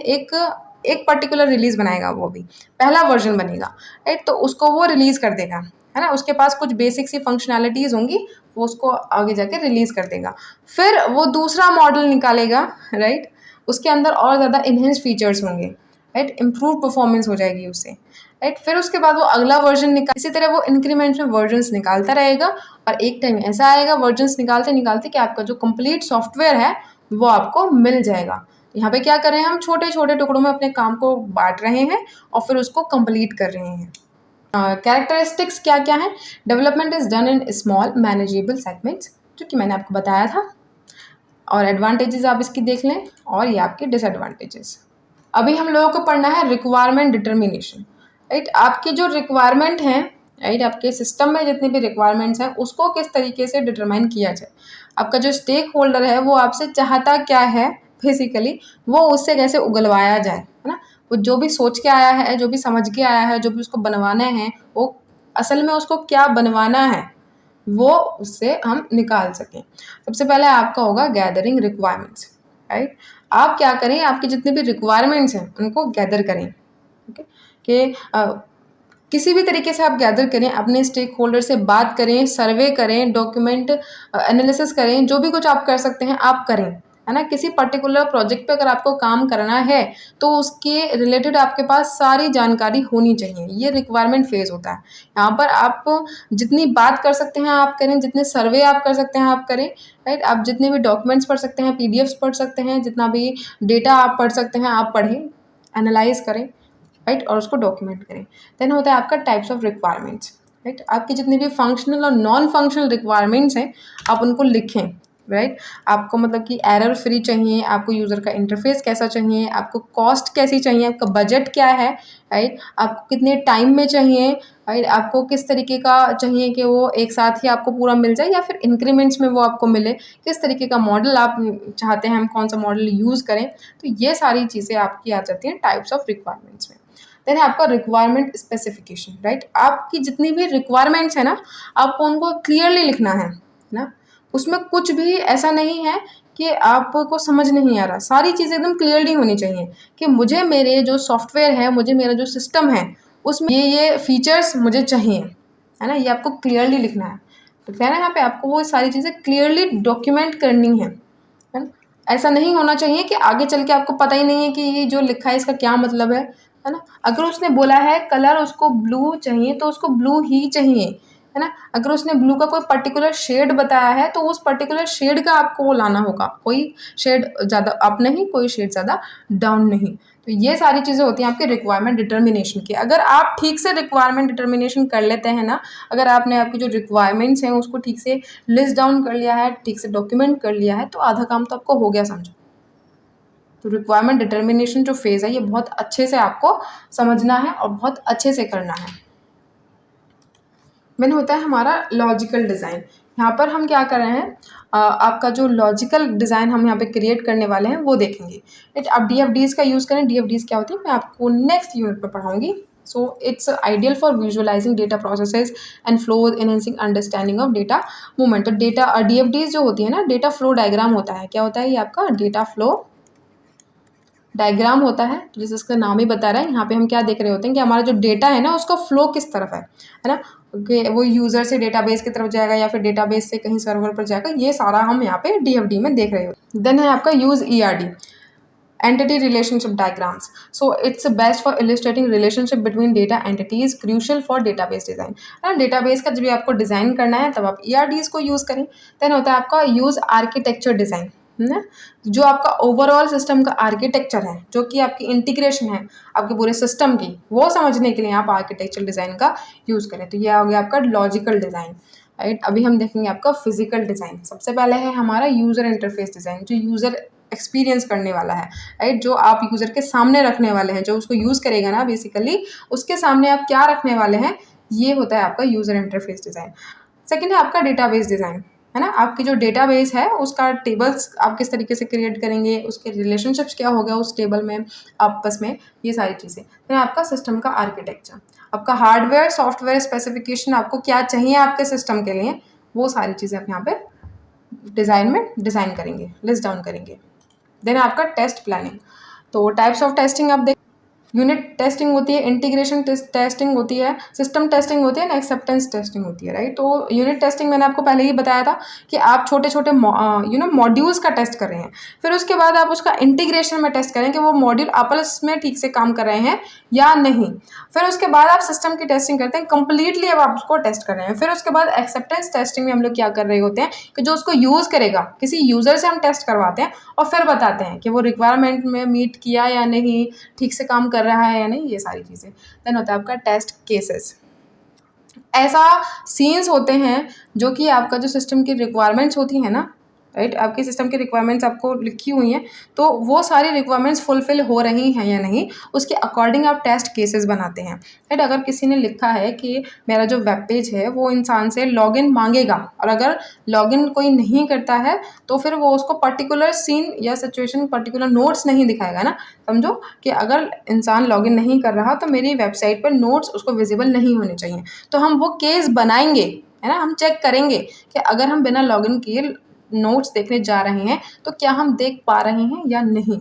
एक पर्टिकुलर रिलीज बनाएगा, वो भी पहला वर्जन बनेगा, राइट। तो उसको वो रिलीज कर देगा, है ना। उसके पास कुछ बेसिक सी फंक्शनैलिटीज़ होंगी, वो उसको आगे जाके रिलीज कर देगा। फिर वो दूसरा मॉडल निकालेगा, राइट। उसके अंदर और ज़्यादा इन्हेंस फीचर्स होंगे, राइट, इम्प्रूव परफॉर्मेंस हो जाएगी उससे, राइट। फिर उसके बाद वो अगला वर्जन निकाल, इसी तरह वो इंक्रीमेंट में वर्जन्स निकालता रहेगा। और एक टाइम ऐसा आएगा वर्जन्स निकालते निकालते कि आपका जो कंप्लीट सॉफ्टवेयर है वो आपको मिल जाएगा। यहाँ पे क्या कर रहे हैं, हम छोटे छोटे टुकड़ों में अपने काम को बांट रहे हैं और फिर उसको कंप्लीट कर रहे हैं। कैरेक्टरिस्टिक्स क्या क्या है, development is done in small manageable segments, जो कि मैंने आपको बताया था। और एडवांटेजेस आप इसकी देख लें, और ये आपके डिसएडवांटेजेस। अभी हम लोगों को पढ़ना है रिक्वायरमेंट डिटर्मिनेशन, राइट। आपकी जो रिक्वायरमेंट है, राइट, आपके सिस्टम में जितनी भी रिक्वायरमेंट्स हैं उसको किस तरीके से डिटरमाइन किया जाए। आपका जो स्टेक होल्डर है वो आपसे चाहता क्या है, बेसिकली वो उससे कैसे उगलवाया जाए, है ना। वो जो भी सोच के आया है, जो भी समझ के आया है, जो भी उसको बनवाना है, वो असल में उसको क्या बनवाना है वो उससे हम निकाल सकें। सबसे पहले आपका होगा गैदरिंग रिक्वायरमेंट्स, राइट। आप क्या करें, आपके जितने भी रिक्वायरमेंट्स हैं उनको गैदर करें। ओके, कि किसी भी तरीके से आप गैदर करें, अपने स्टेक होल्डर से बात करें, सर्वे करें, डॉक्यूमेंट एनालिसिस करें, जो भी कुछ आप कर सकते हैं आप करें, है ना। किसी पर्टिकुलर प्रोजेक्ट पे अगर आपको काम करना है तो उसके रिलेटेड आपके पास सारी जानकारी होनी चाहिए। ये रिक्वायरमेंट फेज होता है। यहाँ पर आप जितनी बात कर सकते हैं आप करें, जितने सर्वे आप कर सकते हैं आप करें, राइट। आप जितने भी डॉक्यूमेंट्स पढ़ सकते हैं, पीडीएफ्स पढ़ सकते हैं, जितना भी डेटा आप पढ़ सकते हैं आप पढ़ें, एनालाइज करें, राइट, और उसको डॉक्यूमेंट करें। देन होता है आपका टाइप्स ऑफ रिक्वायरमेंट्स, राइट। आपकी जितनी भी फंक्शनल और नॉन फंक्शनल रिक्वायरमेंट्स हैं आप उनको लिखें, राइट। आपको मतलब कि एरर फ्री चाहिए, आपको यूज़र का इंटरफेस कैसा चाहिए, आपको कॉस्ट कैसी चाहिए, आपका बजट क्या है, राइट, आपको कितने टाइम में चाहिए, राइट, आपको किस तरीके का चाहिए कि वो एक साथ ही आपको पूरा मिल जाए या फिर इंक्रीमेंट्स में वो आपको मिले, किस तरीके का मॉडल आप चाहते हैं, हम कौन सा मॉडल यूज़ करें। तो ये सारी चीज़ें आपकी आ जाती हैं टाइप्स ऑफ रिक्वायरमेंट्स में। देन है आपका रिक्वायरमेंट स्पेसिफिकेशन, राइट। आपकी जितनी भी रिक्वायरमेंट्स है ना, आपको उनको क्लियरली लिखना है ना। उसमें कुछ भी ऐसा नहीं है कि आपको समझ नहीं आ रहा, सारी चीज़ें एकदम क्लियरली होनी चाहिए कि मुझे मेरे जो सॉफ्टवेयर है, मुझे मेरा जो सिस्टम है उसमें ये फीचर्स मुझे चाहिए, है ना। ये आपको क्लियरली लिखना है। तो कहना यहाँ पे आपको वो सारी चीज़ें क्लियरली डॉक्यूमेंट करनी है ना। ऐसा नहीं होना चाहिए कि आगे चल के आपको पता ही नहीं है कि ये जो लिखा है इसका क्या मतलब है ना। अगर उसने बोला है कलर उसको ब्लू चाहिए तो उसको ब्लू ही चाहिए, है ना। अगर उसने ब्लू का कोई पर्टिकुलर शेड बताया है तो उस पर्टिकुलर शेड का आपको वो लाना होगा, कोई शेड ज़्यादा अप नहीं, कोई शेड ज़्यादा डाउन नहीं। तो ये सारी चीज़ें होती हैं आपके रिक्वायरमेंट डिटर्मिनेशन की। अगर आप ठीक से रिक्वायरमेंट डिटर्मिनेशन कर लेते हैं ना, अगर आपने आपकी जो रिक्वायरमेंट्स हैं उसको ठीक से लिस्ट डाउन कर लिया है, ठीक से डॉक्यूमेंट कर लिया है, तो आधा काम तो आपको हो गया समझो। तो रिक्वायरमेंट डिटर्मिनेशन जो फेज़ है ये बहुत अच्छे से आपको समझना है और बहुत अच्छे से करना है। मैंने होता है हमारा लॉजिकल डिज़ाइन। यहाँ पर हम क्या कर रहे हैं, आपका जो लॉजिकल डिज़ाइन हम यहाँ पे क्रिएट करने वाले हैं वो देखेंगे, राइट। आप डीएफडीज़ का यूज़ करें। डीएफडीज़ क्या होती है मैं आपको नेक्स्ट यूनिट में पढ़ाऊँगी। So it's ideal for visualizing data processes and flows, enhancing understanding of data movement. तो डेटा डीएफडीज़ जो होती है ना, डेटा फ्लो डायग्राम होता है। क्या होता है ये आपका डेटा फ्लो डायग्राम होता है। तो जैसे इसका नाम ही बता रहा है, यहाँ पे हम क्या देख रहे होते हैं कि हमारा जो डेटा है ना उसका फ्लो किस तरफ है ना, कि वो यूज़र से डेटाबेस की तरफ जाएगा या फिर डेटाबेस से कहीं सर्वर पर जाएगा, ये सारा हम यहाँ पे डीएफडी में देख रहे होते हैं। देन है आपका use ERD, entity relationship diagrams. So it's best for illustrating relationship between data entities, crucial for database design. Database का जब भी आपको डिज़ाइन करना है तब आप ERDs को यूज़ करें। देन होता है आपका यूज़ आर्किटेक्चर डिज़ाइन, है ना। जो आपका ओवरऑल सिस्टम का आर्किटेक्चर है, जो कि आपकी इंटीग्रेशन है आपके पूरे सिस्टम की, वो समझने के लिए आप आर्किटेक्चर डिज़ाइन का यूज़ करें। तो ये आ गया आपका लॉजिकल डिज़ाइन, राइट। अभी हम देखेंगे आपका फिजिकल डिज़ाइन। सबसे पहले है हमारा यूज़र इंटरफेस डिज़ाइन, जो यूज़र एक्सपीरियंस करने वाला है, राइट। जो आप यूज़र के सामने रखने वाले हैं, जो उसको यूज़ करेगा ना बेसिकली, उसके सामने आप क्या रखने वाले हैं, ये होता है आपका यूज़र इंटरफेस डिज़ाइन। सेकेंड है आपका डेटाबेस डिज़ाइन, है ना। आपकी जो डेटाबेस है उसका टेबल्स आप किस तरीके से क्रिएट करेंगे, उसके रिलेशनशिप्स क्या होगा उस टेबल में आपस में, ये सारी चीज़ें। फिर आपका सिस्टम का आर्किटेक्चर, आपका हार्डवेयर सॉफ्टवेयर स्पेसिफिकेशन, आपको क्या चाहिए आपके सिस्टम के लिए, वो सारी चीज़ें आप यहाँ पे डिज़ाइन में डिज़ाइन करेंगे, लिस्ट डाउन करेंगे। देन आपका टेस्ट प्लानिंग। तो टाइप्स ऑफ टेस्टिंग आप देख, यूनिट टेस्टिंग होती है, इंटीग्रेशन टेस्टिंग होती है, सिस्टम टेस्टिंग होती है ना, एक्सेप्टेंस टेस्टिंग होती है, राइट। तो यूनिट टेस्टिंग मैंने आपको पहले ही बताया था कि आप छोटे छोटे मॉड्यूल्स का टेस्ट कर रहे हैं, फिर उसके बाद आप उसका इंटीग्रेशन में टेस्ट करें कि वो मॉड्यूल आपस में ठीक से काम कर रहे हैं या नहीं। फिर उसके बाद आप सिस्टम की टेस्टिंग करते हैं, कंप्लीटली अब आप उसको टेस्ट कर रहे हैं। फिर उसके बाद एक्सेप्टेंस टेस्टिंग में हम लोग क्या कर रहे होते हैं कि जो उसको यूज़ करेगा, किसी यूज़र से हम टेस्ट करवाते हैं और फिर बताते हैं कि वो रिक्वायरमेंट में मीट किया या नहीं, ठीक से काम कर रहा है या नहीं, ये सारी चीज़ें। देन होता है आपका टेस्ट केसेस। ऐसा सीन्स होते हैं जो कि आपका जो सिस्टम की रिक्वायरमेंट्स होती हैं ना, राइट, आपके सिस्टम की रिक्वायरमेंट्स आपको लिखी हुई हैं, तो वो सारी रिक्वायरमेंट्स फुलफिल हो रही हैं या नहीं, उसके अकॉर्डिंग आप टेस्ट केसेस बनाते हैं, राइट। अगर किसी ने लिखा है कि मेरा जो वेब पेज है वो इंसान से लॉगिन मांगेगा और अगर लॉगिन कोई नहीं करता है तो फिर वो उसको पर्टिकुलर सीन या सिचुएशन, पर्टिकुलर नोट्स नहीं दिखाएगा ना। समझो कि अगर इंसान लॉगिन नहीं कर रहा तो मेरी वेबसाइट पर नोट्स उसको विजिबल नहीं होने चाहिए। तो हम वो केस बनाएंगे, है ना, हम चेक करेंगे कि अगर हम बिना लॉगिन किए नोट्स देखने जा रहे हैं तो क्या हम देख पा रहे हैं या नहीं,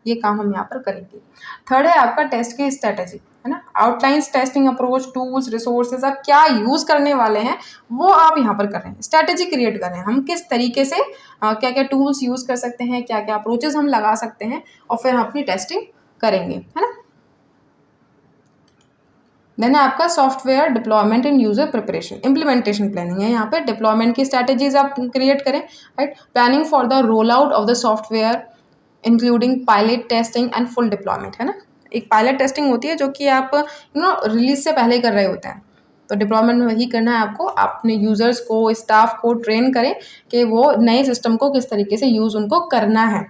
ये काम हम यहाँ पर करेंगे। थर्ड है आपका टेस्ट की स्ट्रेटेजी, है ना, outlines testing approach, tools, resources, आप क्या यूज़ करने वाले हैं वो आप यहाँ पर कर रहे हैं। स्ट्रेटेजी क्रिएट कर रहे हैं, हम किस तरीके से क्या क्या टूल्स यूज़ कर सकते हैं, क्या क्या अप्रोचेस हम लगा सकते हैं, और फिर हम अपनी टेस्टिंग करेंगे, है ना। देन है आपका software deployment and user preparation, implementation planning है। यहाँ पे डिप्लॉयमेंट की स्ट्रैटेजीज आप क्रिएट करें, right, planning for the roll out of the software including pilot testing and full deployment, है ना। एक पायलट टेस्टिंग होती है जो कि आप रिलीज से पहले कर रहे होते हैं, तो डिप्लॉयमेंट में वही करना है आपको, अपने यूजर्स को, स्टाफ को ट्रेन करें कि वो नए सिस्टम को किस तरीके से यूज़ उनको करना है।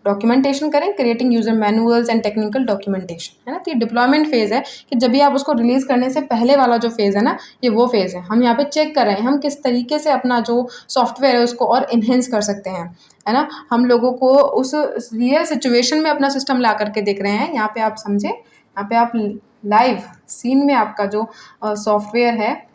डॉक्यूमेंटेशन करें, creating user manuals and technical documentation, है ना। तो ये डिप्लॉयमेंट फेज़ है कि जब भी आप उसको रिलीज़ करने से पहले वाला जो फेज़ है ना, ये वो फेज़ है। हम यहाँ पे चेक कर रहे हैं हम किस तरीके से अपना जो सॉफ्टवेयर है उसको और इन्हेंस कर सकते हैं, है ना। हम लोगों को उस रियल सिचुएशन में अपना सिस्टम ला करके देख रहे हैं। यहाँ पे आप समझे, यहाँ पे आप लाइव सीन में आपका जो सॉफ्टवेयर है,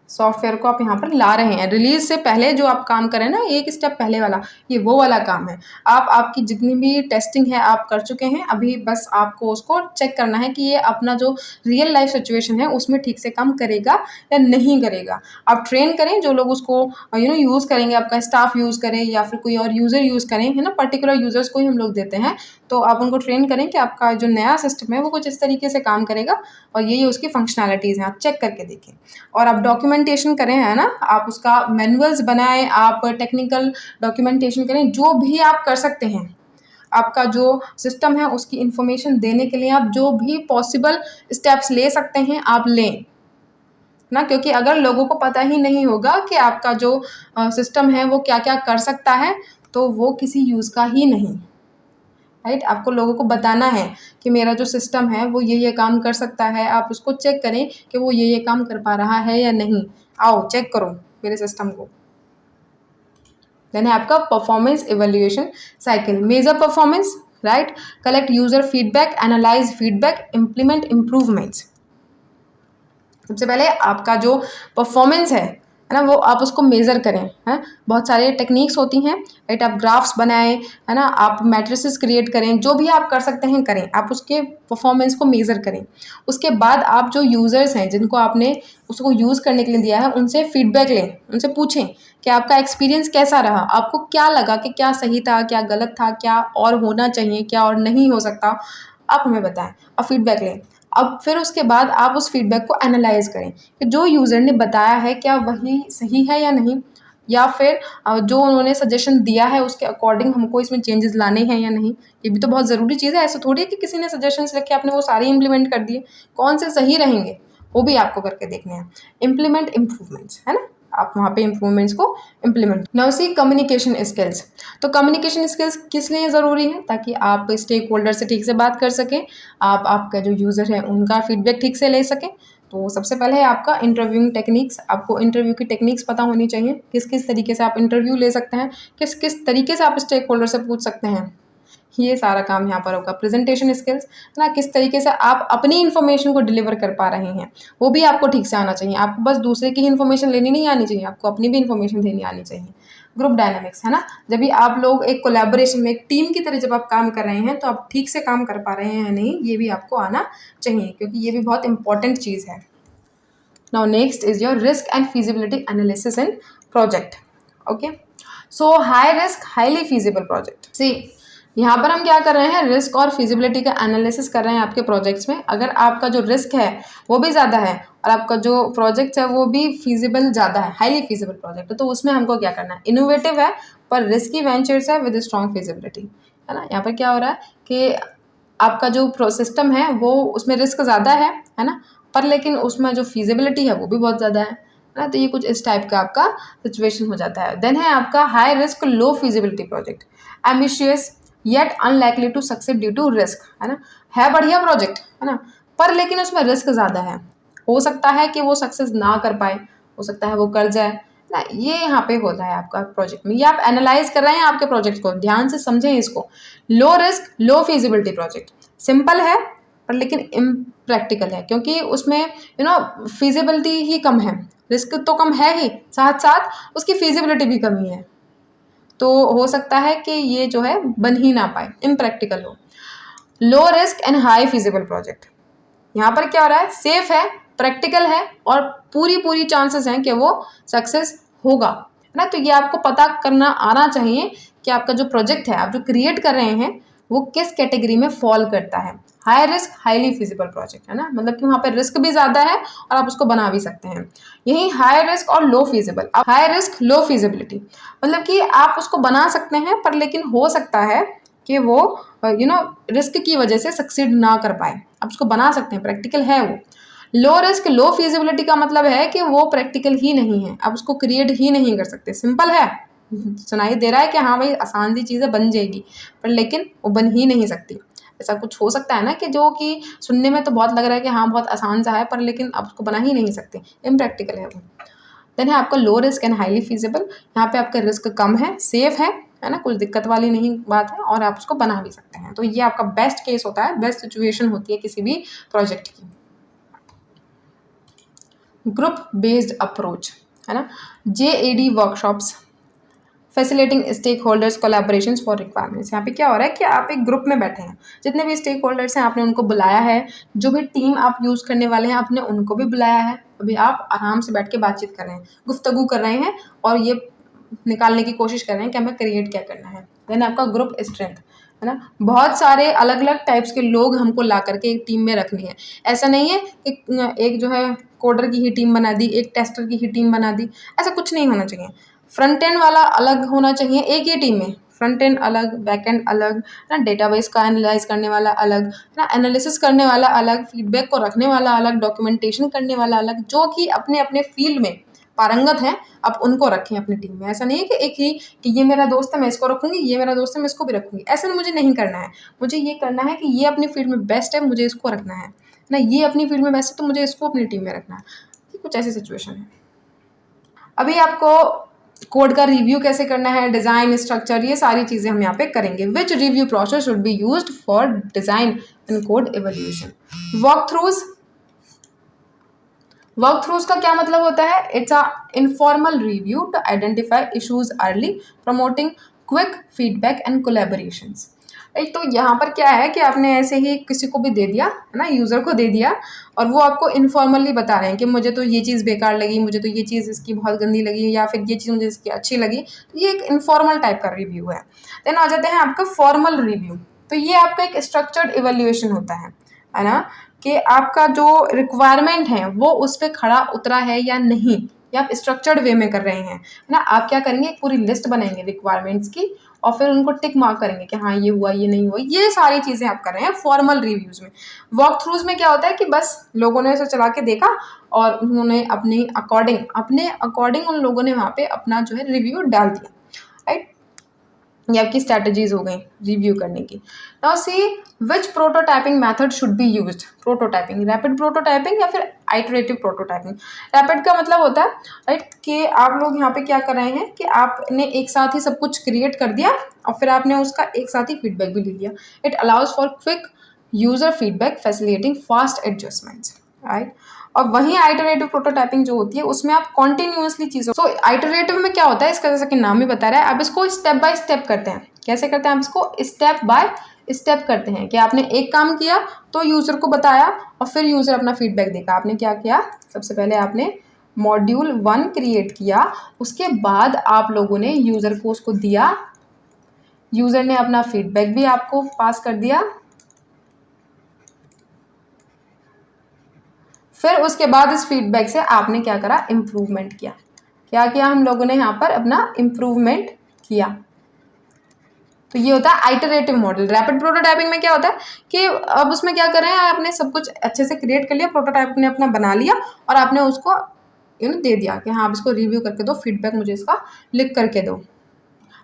सॉफ्टवेयर को आप यहाँ पर ला रहे हैं। रिलीज से पहले जो आप काम करें ना, एक स्टेप पहले वाला, ये वो वाला काम है। आप आपकी जितनी भी टेस्टिंग है आप कर चुके हैं, अभी बस आपको उसको चेक करना है कि ये अपना जो रियल लाइफ सिचुएशन है उसमें ठीक से काम करेगा या नहीं करेगा। आप ट्रेन करें, जो लोग उसको यूज़ करेंगे, आपका स्टाफ यूज़ करें या फिर कोई और यूज़र यूज़ करें, है ना, पर्टिकुलर यूज़र्स को ही हम लोग देते हैं, तो आप उनको ट्रेन करें कि आपका जो नया सिस्टम है वो कुछ इस तरीके से काम करेगा और ये उसकी फंक्शनैलिटीज़ हैं, आप चेक करके देखें। और आप डॉक्यूमेंटेशन करें, है ना, आप उसका मैनुअल्स बनाएं, आप टेक्निकल डॉक्यूमेंटेशन करें, जो भी आप कर सकते हैं। आपका जो सिस्टम है उसकी इंफॉर्मेशन देने के लिए आप जो भी पॉसिबल स्टेप्स ले सकते हैं आप लें ना, क्योंकि अगर लोगों को पता ही नहीं होगा कि आपका जो सिस्टम है वो क्या क्या कर सकता है, तो वो किसी यूज़ का ही नहीं, राइट। आपको लोगों को बताना है कि मेरा जो सिस्टम है वो ये काम कर सकता है, आप उसको चेक करें कि वो ये काम कर पा रहा है या नहीं, आओ चेक करो मेरे सिस्टम को। देन है आपका performance evaluation cycle, measure performance, right, collect user feedback, analyse feedback, implement improvements. सबसे पहले आपका जो परफॉर्मेंस है ना, वो आप उसको मेज़र करें, है। बहुत सारे टेक्निक्स होती हैं, राइट, आप ग्राफ्स बनाएं, है ना, आप मैट्रिसेस क्रिएट करें, जो भी आप कर सकते हैं करें, आप उसके परफॉर्मेंस को मेज़र करें। उसके बाद आप जो यूज़र्स हैं जिनको आपने उसको यूज़ करने के लिए दिया है उनसे फीडबैक लें, उनसे पूछें कि आपका एक्सपीरियंस कैसा रहा, आपको क्या लगा कि क्या सही था, क्या गलत था, क्या और होना चाहिए, क्या और नहीं हो सकता, आप हमें बताएं और फीडबैक लें। अब फिर उसके बाद आप उस फीडबैक को एनालाइज करें कि जो यूज़र ने बताया है क्या वही सही है या नहीं, या फिर जो उन्होंने सजेशन दिया है उसके अकॉर्डिंग हमको इसमें चेंजेस लाने हैं या नहीं। ये भी तो बहुत ज़रूरी चीज़ है, ऐसा थोड़ी है कि किसी ने सजेशंस रखे आपने वो सारे इम्प्लीमेंट कर दिए, कौन से सही रहेंगे वो भी आपको करके देखने हैं। इम्प्लीमेंट इम्प्रूवमेंट्स, है ना, आप वहाँ पे इम्प्रूवमेंट्स को implement. Now see communication skills, तो कम्युनिकेशन स्किल्स किस लिए ज़रूरी है, ताकि आप स्टेक होल्डर से ठीक से बात कर सकें, आप आपका जो यूज़र है उनका फीडबैक ठीक से ले सकें। तो सबसे पहले है आपका इंटरव्यूइंग टेक्निक्स, आपको इंटरव्यू की टेक्निक्स पता होनी चाहिए, किस किस तरीके से आप इंटरव्यू ले सकते हैं, किस किस तरीके से आप स्टेक होल्डर से पूछ सकते हैं, ये सारा काम यहाँ पर होगा। प्रेजेंटेशन स्किल्स ना, किस तरीके से आप अपनी इन्फॉर्मेशन को डिलीवर कर पा रहे हैं, वो भी आपको ठीक से आना चाहिए। आपको बस दूसरे की इन्फॉर्मेशन लेनी नहीं आनी चाहिए, आपको अपनी भी इन्फॉर्मेशन देनी आनी चाहिए। ग्रुप डायनामिक्स, है ना, जब भी आप लोग एक कोलैबोरेशन में, एक टीम की तरह जब आप काम कर रहे हैं तो आप ठीक से काम कर पा रहे हैं या नहीं, ये भी आपको आना चाहिए, क्योंकि ये भी बहुत इंपॉर्टेंट चीज़ है। Now next is your risk and feasibility analysis in project. Okay, so high risk highly feasible project. See, यहाँ पर हम क्या कर रहे हैं, रिस्क और फिजिबिलिटी का एनालिसिस कर रहे हैं आपके प्रोजेक्ट्स में। अगर आपका जो रिस्क है वो भी ज़्यादा है और आपका जो प्रोजेक्ट है वो भी फिजिबल ज़्यादा है, हाईली फिजिबल प्रोजेक्ट है, तो उसमें हमको क्या करना है, इनोवेटिव है पर रिस्की वेंचर्स है विद स्ट्रॉन्ग फिजिबिलिटी, है ना। यहाँ पर क्या हो रहा है कि आपका जो सिस्टम है वो उसमें रिस्क ज़्यादा है ना, पर लेकिन उसमें जो फिजिबिलिटी है वो भी बहुत ज़्यादा है ना। तो ये कुछ इस टाइप का आपका सिचुएशन हो जाता है। देन है आपका high risk low feasibility project, ambitious yet unlikely to succeed due to risk, है ना, है बढ़िया प्रोजेक्ट, है ना, पर लेकिन उसमें रिस्क ज़्यादा है, हो सकता है कि वो सक्सेस ना कर पाए, हो सकता है वो कर जाए ना। ये यहाँ पे होता है आपका प्रोजेक्ट में, ये आप एनालाइज कर रहे हैं आपके प्रोजेक्ट को, ध्यान से समझें इसको। Low risk low feasibility project simple है पर लेकिन इम्प्रैक्टिकल है, क्योंकि उसमें फिजिबिलिटी ही कम है, रिस्क तो कम है ही, साथ साथ उसकी फिजिबिलिटी भी कमी है, तो हो सकता है कि ये जो है बन ही ना पाए, इम्प्रैक्टिकल हो। Low risk and high feasible project, यहाँ पर क्या हो रहा है, सेफ है, प्रैक्टिकल है और पूरी चांसेस हैं कि वो सक्सेस होगा, है ना। तो ये आपको पता करना आना चाहिए कि आपका जो प्रोजेक्ट है, आप जो क्रिएट कर रहे हैं, वो किस कैटेगरी में फॉल करता है। High risk highly feasible project, है ना, मतलब कि वहाँ पर रिस्क भी ज़्यादा है और आप उसको बना भी सकते हैं। यही हाई रिस्क और लो फिजिबल। अब हाई रिस्क लो फिजिबिलिटी मतलब कि आप उसको बना सकते हैं, पर लेकिन हो सकता है कि वो रिस्क की वजह से सक्सीड ना कर पाए। आप उसको बना सकते हैं, प्रैक्टिकल है वो। लो रिस्क लो फिजिबिलिटी का मतलब है कि वो प्रैक्टिकल ही नहीं है, आप उसको क्रिएट ही नहीं कर सकते। सिंपल है, सुनाई दे रहा है कि हाँ भाई आसान सी चीज़ें बन जाएगी, पर लेकिन वो बन ही नहीं सकती। ऐसा कुछ हो सकता है ना कि जो कि सुनने में तो बहुत लग रहा है कि हाँ बहुत आसान सा है, पर लेकिन आप उसको बना ही नहीं सकते, इम्प्रैक्टिकल है वो। देन है आपका low risk and highly feasible, यहाँ पे आपका रिस्क कम है, सेफ है ना, कुछ दिक्कत वाली नहीं बात है, और आप उसको बना भी सकते हैं। तो ये आपका बेस्ट केस होता है, बेस्ट सिचुएशन होती है किसी भी प्रोजेक्ट की। ग्रुप बेस्ड अप्रोच, है ना, JAD workshops facilitating stakeholders collaborations for requirements. यहाँ पे क्या हो रहा है कि आप एक ग्रुप में बैठे हैं, जितने भी स्टेक होल्डर्स हैं आपने उनको बुलाया है, जो भी टीम आप यूज़ करने वाले हैं आपने उनको भी बुलाया है। अभी आप आराम से बैठ के बातचीत कर रहे हैं, गुफ्तगू कर रहे हैं और ये निकालने की कोशिश कर रहे हैं कि हमें क्रिएट क्या करना है। देन आपका ग्रुप स्ट्रेंथ, है ना, बहुत सारे अलग अलग टाइप्स के लोग हमको ला करके एक टीम में रखने हैं। ऐसा नहीं है कि एक जो है कोडर की ही टीम बना दी, एक टेस्टर की ही टीम बना दी, ऐसा कुछ नहीं होना चाहिए। फ्रंट एंड वाला अलग होना चाहिए एक ही टीम में, फ्रंट एंड अलग, बैक एंड अलग, है ना, डेटाबेस का एनालाइज करने वाला अलग, है ना, एनालिसिस करने वाला अलग, फीडबैक को रखने वाला अलग, डॉक्यूमेंटेशन करने वाला अलग, जो कि अपने अपने फील्ड में पारंगत हैं, आप उनको रखें अपनी टीम में। ऐसा नहीं है कि एक ही कि ये मेरा दोस्त है मैं इसको रखूंगी, ये मेरा दोस्त है मैं इसको भी रखूंगी, ऐसा मुझे नहीं करना है। मुझे ये करना है कि ये अपनी फील्ड में बेस्ट है, मुझे इसको रखना है ना, ये अपनी फील्ड में बेस्ट है तो मुझे इसको अपनी टीम में रखना है। ये कुछ ऐसी सिचुएशन है। अभी आपको कोड का रिव्यू कैसे करना है, डिज़ाइन, स्ट्रक्चर, ये सारी चीज़ें हम यहाँ पे करेंगे। Which review process should be used for design and code evolution. Walkthroughs का क्या मतलब होता है? It's a informal review to identify issues early, promoting quick feedback and collaborations. एक तो यहाँ पर क्या है कि आपने ऐसे ही किसी को भी दे दिया, है ना, यूज़र को दे दिया, और वो आपको इनफॉर्मली बता रहे हैं कि मुझे तो ये चीज़ बेकार लगी, मुझे तो ये चीज़ इसकी बहुत गंदी लगी, या फिर ये चीज़ मुझे इसकी अच्छी लगी। तो ये एक इनफॉर्मल टाइप का रिव्यू है। देन आ जाते हैं आपका फॉर्मल रिव्यू। तो ये आपका एक स्ट्रक्चर्ड इवेल्युएशन होता है ना, कि आपका जो रिक्वायरमेंट है वो उस पर खड़ा उतरा है या नहीं, या आप स्ट्रक्चर्ड वे में कर रहे हैं, है ना। आप क्या करेंगे, एक पूरी लिस्ट बनाएंगे रिक्वायरमेंट्स की और फिर उनको टिक मार्क करेंगे कि हाँ ये हुआ, ये नहीं हुआ, ये सारी चीज़ें आप कर रहे हैं फॉर्मल रिव्यूज़ में। वॉक थ्रूज में क्या होता है कि बस लोगों ने इसे चला के देखा और उन्होंने अपने अकॉर्डिंग उन लोगों ने वहाँ पे अपना जो है रिव्यू डाल दिया, राइट। ये आपकी स्ट्रैटेजीज हो गई रिव्यू करने की। Now see which prototyping method should be used. Prototyping, rapid prototyping या फिर आइटरेटिव प्रोटोटाइपिंग। रैपिड का मतलब होता है, राइट, कि आप लोग यहाँ पे क्या कर रहे हैं कि आपने एक साथ ही सब कुछ क्रिएट कर दिया और फिर आपने उसका एक साथ ही फीडबैक भी ले लिया। It allows for quick user feedback facilitating fast adjustments, right. और वहीं आइटरेटिव प्रोटोटाइपिंग जो होती है उसमें आप कॉन्टिन्यूसली चीज़ों, सो आइटरेटिव में क्या होता है, इसका जैसा कि नाम ही बता रहा है, आप इसको स्टेप बाय स्टेप करते हैं। कैसे करते हैं आप इसको? स्टेप बाय स्टेप करते हैं कि आपने एक काम किया तो यूज़र को बताया और फिर यूज़र अपना फीडबैक देगा। आपने क्या किया, सबसे पहले आपने मॉड्यूल 1 क्रिएट किया, उसके बाद आप लोगों ने यूज़र को उसको दिया, यूज़र ने अपना फीडबैक भी आपको पास कर दिया, फिर उसके बाद इस फीडबैक से आपने क्या करा, इम्प्रूवमेंट किया। क्या किया हम लोगों ने यहाँ पर, अपना इम्प्रूवमेंट किया। तो ये होता है आइटरेटिव मॉडल। रैपिड प्रोटोटाइपिंग में क्या होता है कि अब उसमें क्या कर रहे हैं, आपने सब कुछ अच्छे से क्रिएट कर लिया, प्रोटोटाइप ने अपना बना लिया और आपने उसको दे दिया कि हाँ आप इसको रिव्यू करके दो, फीडबैक मुझे इसका लिख करके दो।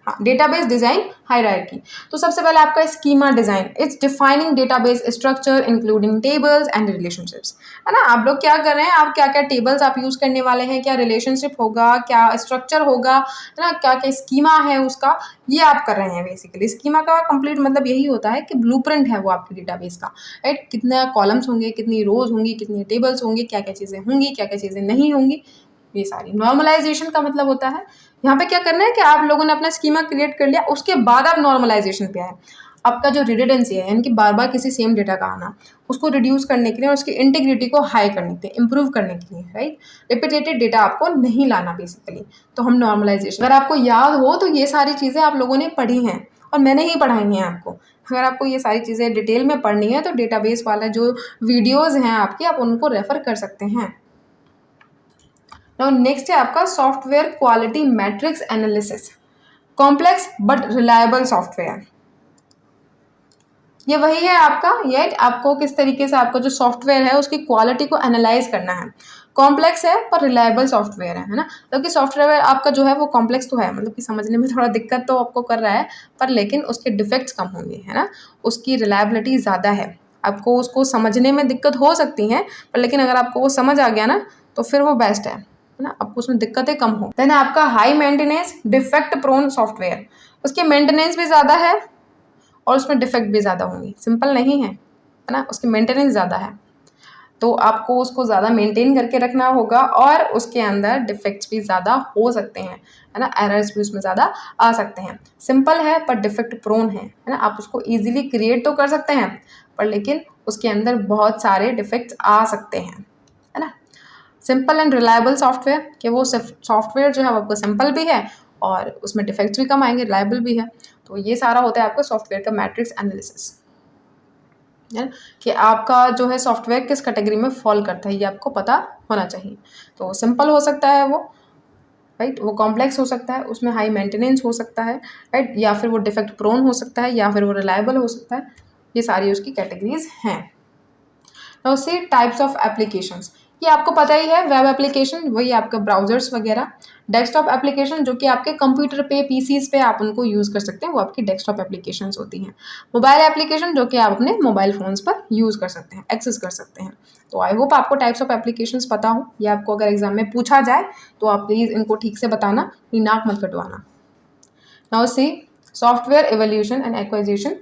हाँ, डेटाबेस डिजाइन हायरार्की। तो सबसे पहले आपका schema design, it's defining database structure including tables and relationships, है ना। आप लोग क्या कर रहे हैं, आप क्या क्या टेबल्स आप यूज करने वाले हैं, क्या रिलेशनशिप होगा, क्या स्ट्रक्चर होगा, है ना, क्या क्या स्कीमा है उसका, ये आप कर रहे हैं। बेसिकली स्कीमा का कंप्लीट मतलब यही होता है कि ब्लूप्रिंट है वो आपके डेटाबेस का, राइट। कितने कॉलम्स होंगे, कितनी रोज होंगी, कितनी टेबल्स होंगे, क्या क्या चीज़ें होंगी, क्या क्या चीज़ें नहीं होंगी, ये सारी नॉर्मलाइजेशन का मतलब होता है यहाँ पे क्या करना है कि आप लोगों ने अपना स्कीमा क्रिएट कर लिया, उसके बाद आप नॉर्मलाइजेशन पे आए। आपका जो रिडंडेंसी है यानी कि बार बार किसी सेम डेटा का आना, उसको रिड्यूस करने के लिए और उसकी इंटीग्रिटी को हाई करने के लिए, इंप्रूव करने के लिए, राइट। रिपीटेटेड डेटा आपको नहीं लाना बेसिकली, तो हम नॉर्मलाइजेशन। अगर आपको याद हो तो ये सारी चीज़ें आप लोगों ने पढ़ी हैं और मैंने ही पढ़ाई हैं आपको। अगर आपको ये सारी चीज़ें डिटेल में पढ़नी है तो डेटाबेस वाला जो वीडियोज़ हैं आपके, आप उनको रेफर कर सकते हैं। नाउ नेक्स्ट है आपका software quality matrix analysis. Complex but reliable software, ये वही है आपका। ये आपको किस तरीके से आपका जो सॉफ्टवेयर है उसकी क्वालिटी को एनालाइज करना है। कॉम्प्लेक्स है पर रिलायबल सॉफ्टवेयर है ना। मतलब कि सॉफ्टवेयर आपका जो है वो कॉम्प्लेक्स तो है, मतलब कि समझने में थोड़ा दिक्कत तो आपको कर रहा है, पर लेकिन उसके डिफेक्ट्स कम होंगे, है ना। उसकी रिलायबिलिटी ज़्यादा है, आपको उसको समझने में दिक्कत हो सकती है, पर लेकिन अगर आपको वो समझ आ गया ना तो फिर वो बेस्ट है ना, आपको उसमें दिक्कतें कम हो। देन आपका high maintenance defect prone software, उसके मेंटेनेंस भी ज़्यादा है और उसमें डिफेक्ट भी ज़्यादा होंगे, सिंपल नहीं है ना, उसकी मेंटेनेंस ज़्यादा है, तो आपको उसको ज़्यादा मेंटेन करके रखना होगा और उसके अंदर डिफेक्ट्स भी ज़्यादा हो सकते हैं, है ना, एरर्स भी उसमें ज़्यादा आ सकते हैं। सिंपल है पर डिफेक्ट प्रोन है ना, आप उसको ईजिली क्रिएट तो कर सकते हैं पर लेकिन उसके अंदर बहुत सारे डिफेक्ट्स आ सकते हैं, है ना। सिंपल एंड रिलायबल सॉफ्टवेयर, कि वो सॉफ्टवेयर जो है वो आपको सिंपल भी है और उसमें डिफेक्ट्स भी कम आएंगे, रिलायबल भी है। तो ये सारा होता है आपका सॉफ्टवेयर का मैट्रिक्स एनालिसिस, है कि आपका जो है सॉफ्टवेयर किस कैटेगरी में फॉल करता है, ये आपको पता होना चाहिए। तो सिंपल हो सकता है वो, राइट, वो कॉम्प्लेक्स हो सकता है, उसमें हाई मेंटेनेंस हो सकता है, राइट, या फिर वो डिफेक्ट प्रोन हो सकता है, या फिर वो रिलायबल हो सकता है। ये सारी उसकी कैटेगरीज हैं। Now see types of applications, ये आपको पता ही है, वेब एप्लीकेशन वही आपका ब्राउजर्स वगैरह, डेस्कटॉप एप्लीकेशन जो कि आपके कंप्यूटर पे पीसीज पे आप उनको यूज़ कर सकते हैं, वो आपकी डेस्कटॉप एप्लीकेशंस होती हैं। मोबाइल एप्लीकेशन जो कि आप अपने मोबाइल फ़ोन्स पर यूज़ कर सकते हैं, एक्सेस कर सकते हैं। तो आई होप आपको टाइप्स ऑफ एप्लीकेशंस पता हो, या आपको अगर एग्जाम में पूछा जाए तो आप प्लीज़ इनको ठीक से बताना, अपनी नाक मत कटवाना। Now see software evolution and acquisition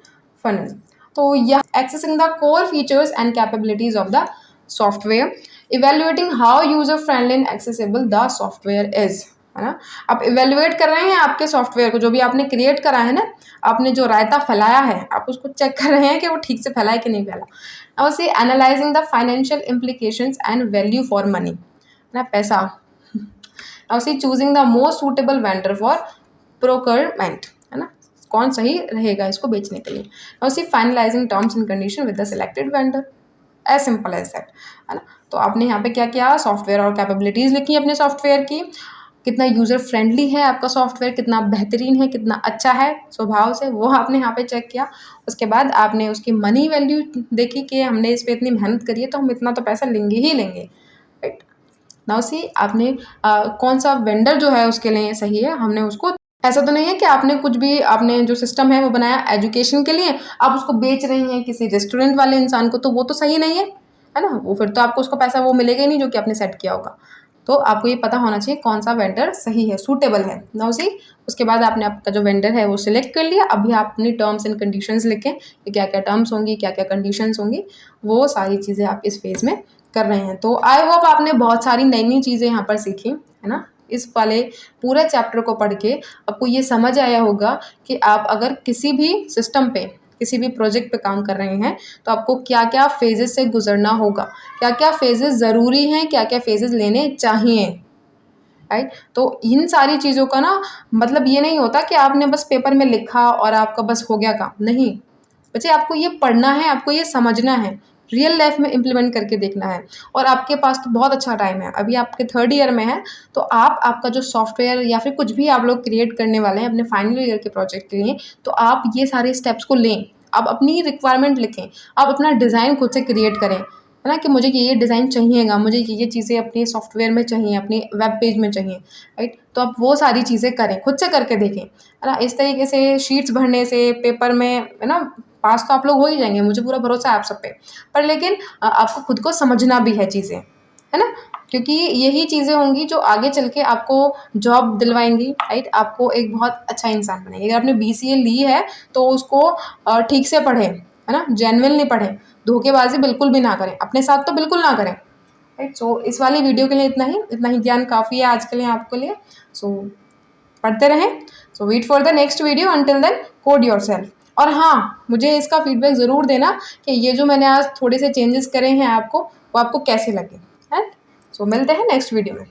funnel, तो यह accessing the core features and capabilities of the software, evaluating how user friendly and accessible the software is, है ना। आप इवेल्युएट कर रहे हैं आपके सॉफ्टवेयर को, जो भी आपने क्रिएट करा है ना, आपने जो रायता फैलाया है, आप उसको चेक कर रहे हैं कि वो ठीक से फैला है कि नहीं फैला। Now see analysing the financial implications and value for money, ना पैसा। Now see choosing the most suitable vendor for procurement, है ना, कौन सही रहेगा इसको बेचने के लिए। Now see finalising terms and condition with the selected vendor, as simple as that, है ना। तो आपने यहाँ पे क्या किया, सॉफ्टवेयर और कैपेबिलिटीज़ लिखी अपने सॉफ्टवेयर की, कितना यूज़र फ्रेंडली है आपका सॉफ्टवेयर, कितना बेहतरीन है, कितना अच्छा है स्वभाव से, वो आपने यहाँ पे चेक किया। उसके बाद आपने उसकी मनी वैल्यू देखी कि हमने इस पर इतनी मेहनत करी है तो हम इतना तो पैसा लेंगे ही लेंगे, राइट। नाउ सी आपने कौन सा वेंडर जो है उसके लिए सही है, हमने उसको, ऐसा तो नहीं है कि आपने कुछ भी, आपने जो सिस्टम है वो बनाया एजुकेशन के लिए, आप उसको बेच रही हैं किसी रेस्टोरेंट वाले इंसान को, तो वो तो सही नहीं है ना, वो फिर तो आपको उसका पैसा वो मिलेगा ही नहीं जो कि आपने सेट किया होगा। तो आपको ये पता होना चाहिए कौन सा वेंडर सही है, सूटेबल है। नाउ सी उसके बाद आपने आपका जो वेंडर है वो सिलेक्ट कर लिया, अभी आप अपनी टर्म्स एंड कंडीशंस लिखें कि क्या क्या टर्म्स होंगी, क्या क्या कंडीशंस होंगी, वो सारी चीज़ें आप इस फेज़ में कर रहे हैं। तो आई होप आपने बहुत सारी नई नई चीज़ें यहाँ पर सीखी, है ना। इस वाले पूरे चैप्टर को पढ़ के आपको ये समझ आया होगा कि आप अगर किसी भी सिस्टम पे, किसी भी प्रोजेक्ट पे काम कर रहे हैं तो आपको क्या क्या फेजेस से गुजरना होगा, क्या क्या फेजेस ज़रूरी हैं, क्या क्या फेजेस लेने चाहिए, राइट। तो इन सारी चीज़ों का ना मतलब ये नहीं होता कि आपने बस पेपर में लिखा और आपका बस हो गया काम, नहीं बच्चे, आपको ये पढ़ना है, आपको ये समझना है, रियल लाइफ में इम्प्लीमेंट करके देखना है। और आपके पास तो बहुत अच्छा टाइम है, अभी आपके 3rd ईयर में है, तो आप आपका जो सॉफ्टवेयर या फिर कुछ भी आप लोग क्रिएट करने वाले हैं अपने फाइनल ईयर के प्रोजेक्ट के लिए, तो आप ये सारे स्टेप्स को लें, आप अपनी रिक्वायरमेंट लिखें, आप अपना डिज़ाइन खुद से क्रिएट करें, है ना, कि मुझे ये डिज़ाइन चाहिएगा, मुझे ये चीज़ें अपने सॉफ्टवेयर में चाहिए, अपने वेब पेज में चाहिए, राइट। तो आप वो सारी चीज़ें करें, खुद से करके देखें, है ना। इस तरीके से शीट्स भरने से पेपर में, है ना, पास तो आप लोग हो ही जाएंगे, मुझे पूरा भरोसा है आप सब पे, पर लेकिन आपको खुद को समझना भी है चीज़ें, है ना, क्योंकि यही चीज़ें होंगी जो आगे चल के आपको जॉब दिलवाएंगी, राइट, आपको एक बहुत अच्छा इंसान बनेगी। अगर आपने BCA ली है तो उसको ठीक से पढ़ें, है ना, जेन्युइनली पढ़ें, धोखेबाजी बिल्कुल भी ना करें, अपने साथ तो बिल्कुल ना करें, राइट। सो इस वाली वीडियो के लिए इतना ही ज्ञान काफ़ी है आज के लिए आपके लिए। सो पढ़ते रहें। So wait for the next video, until then code yourself. और हाँ, मुझे इसका फीडबैक ज़रूर देना कि ये जो मैंने आज थोड़े से चेंजेस करे हैं आपको, वो आपको कैसे लगे। एंड सो मिलते हैं नेक्स्ट वीडियो में।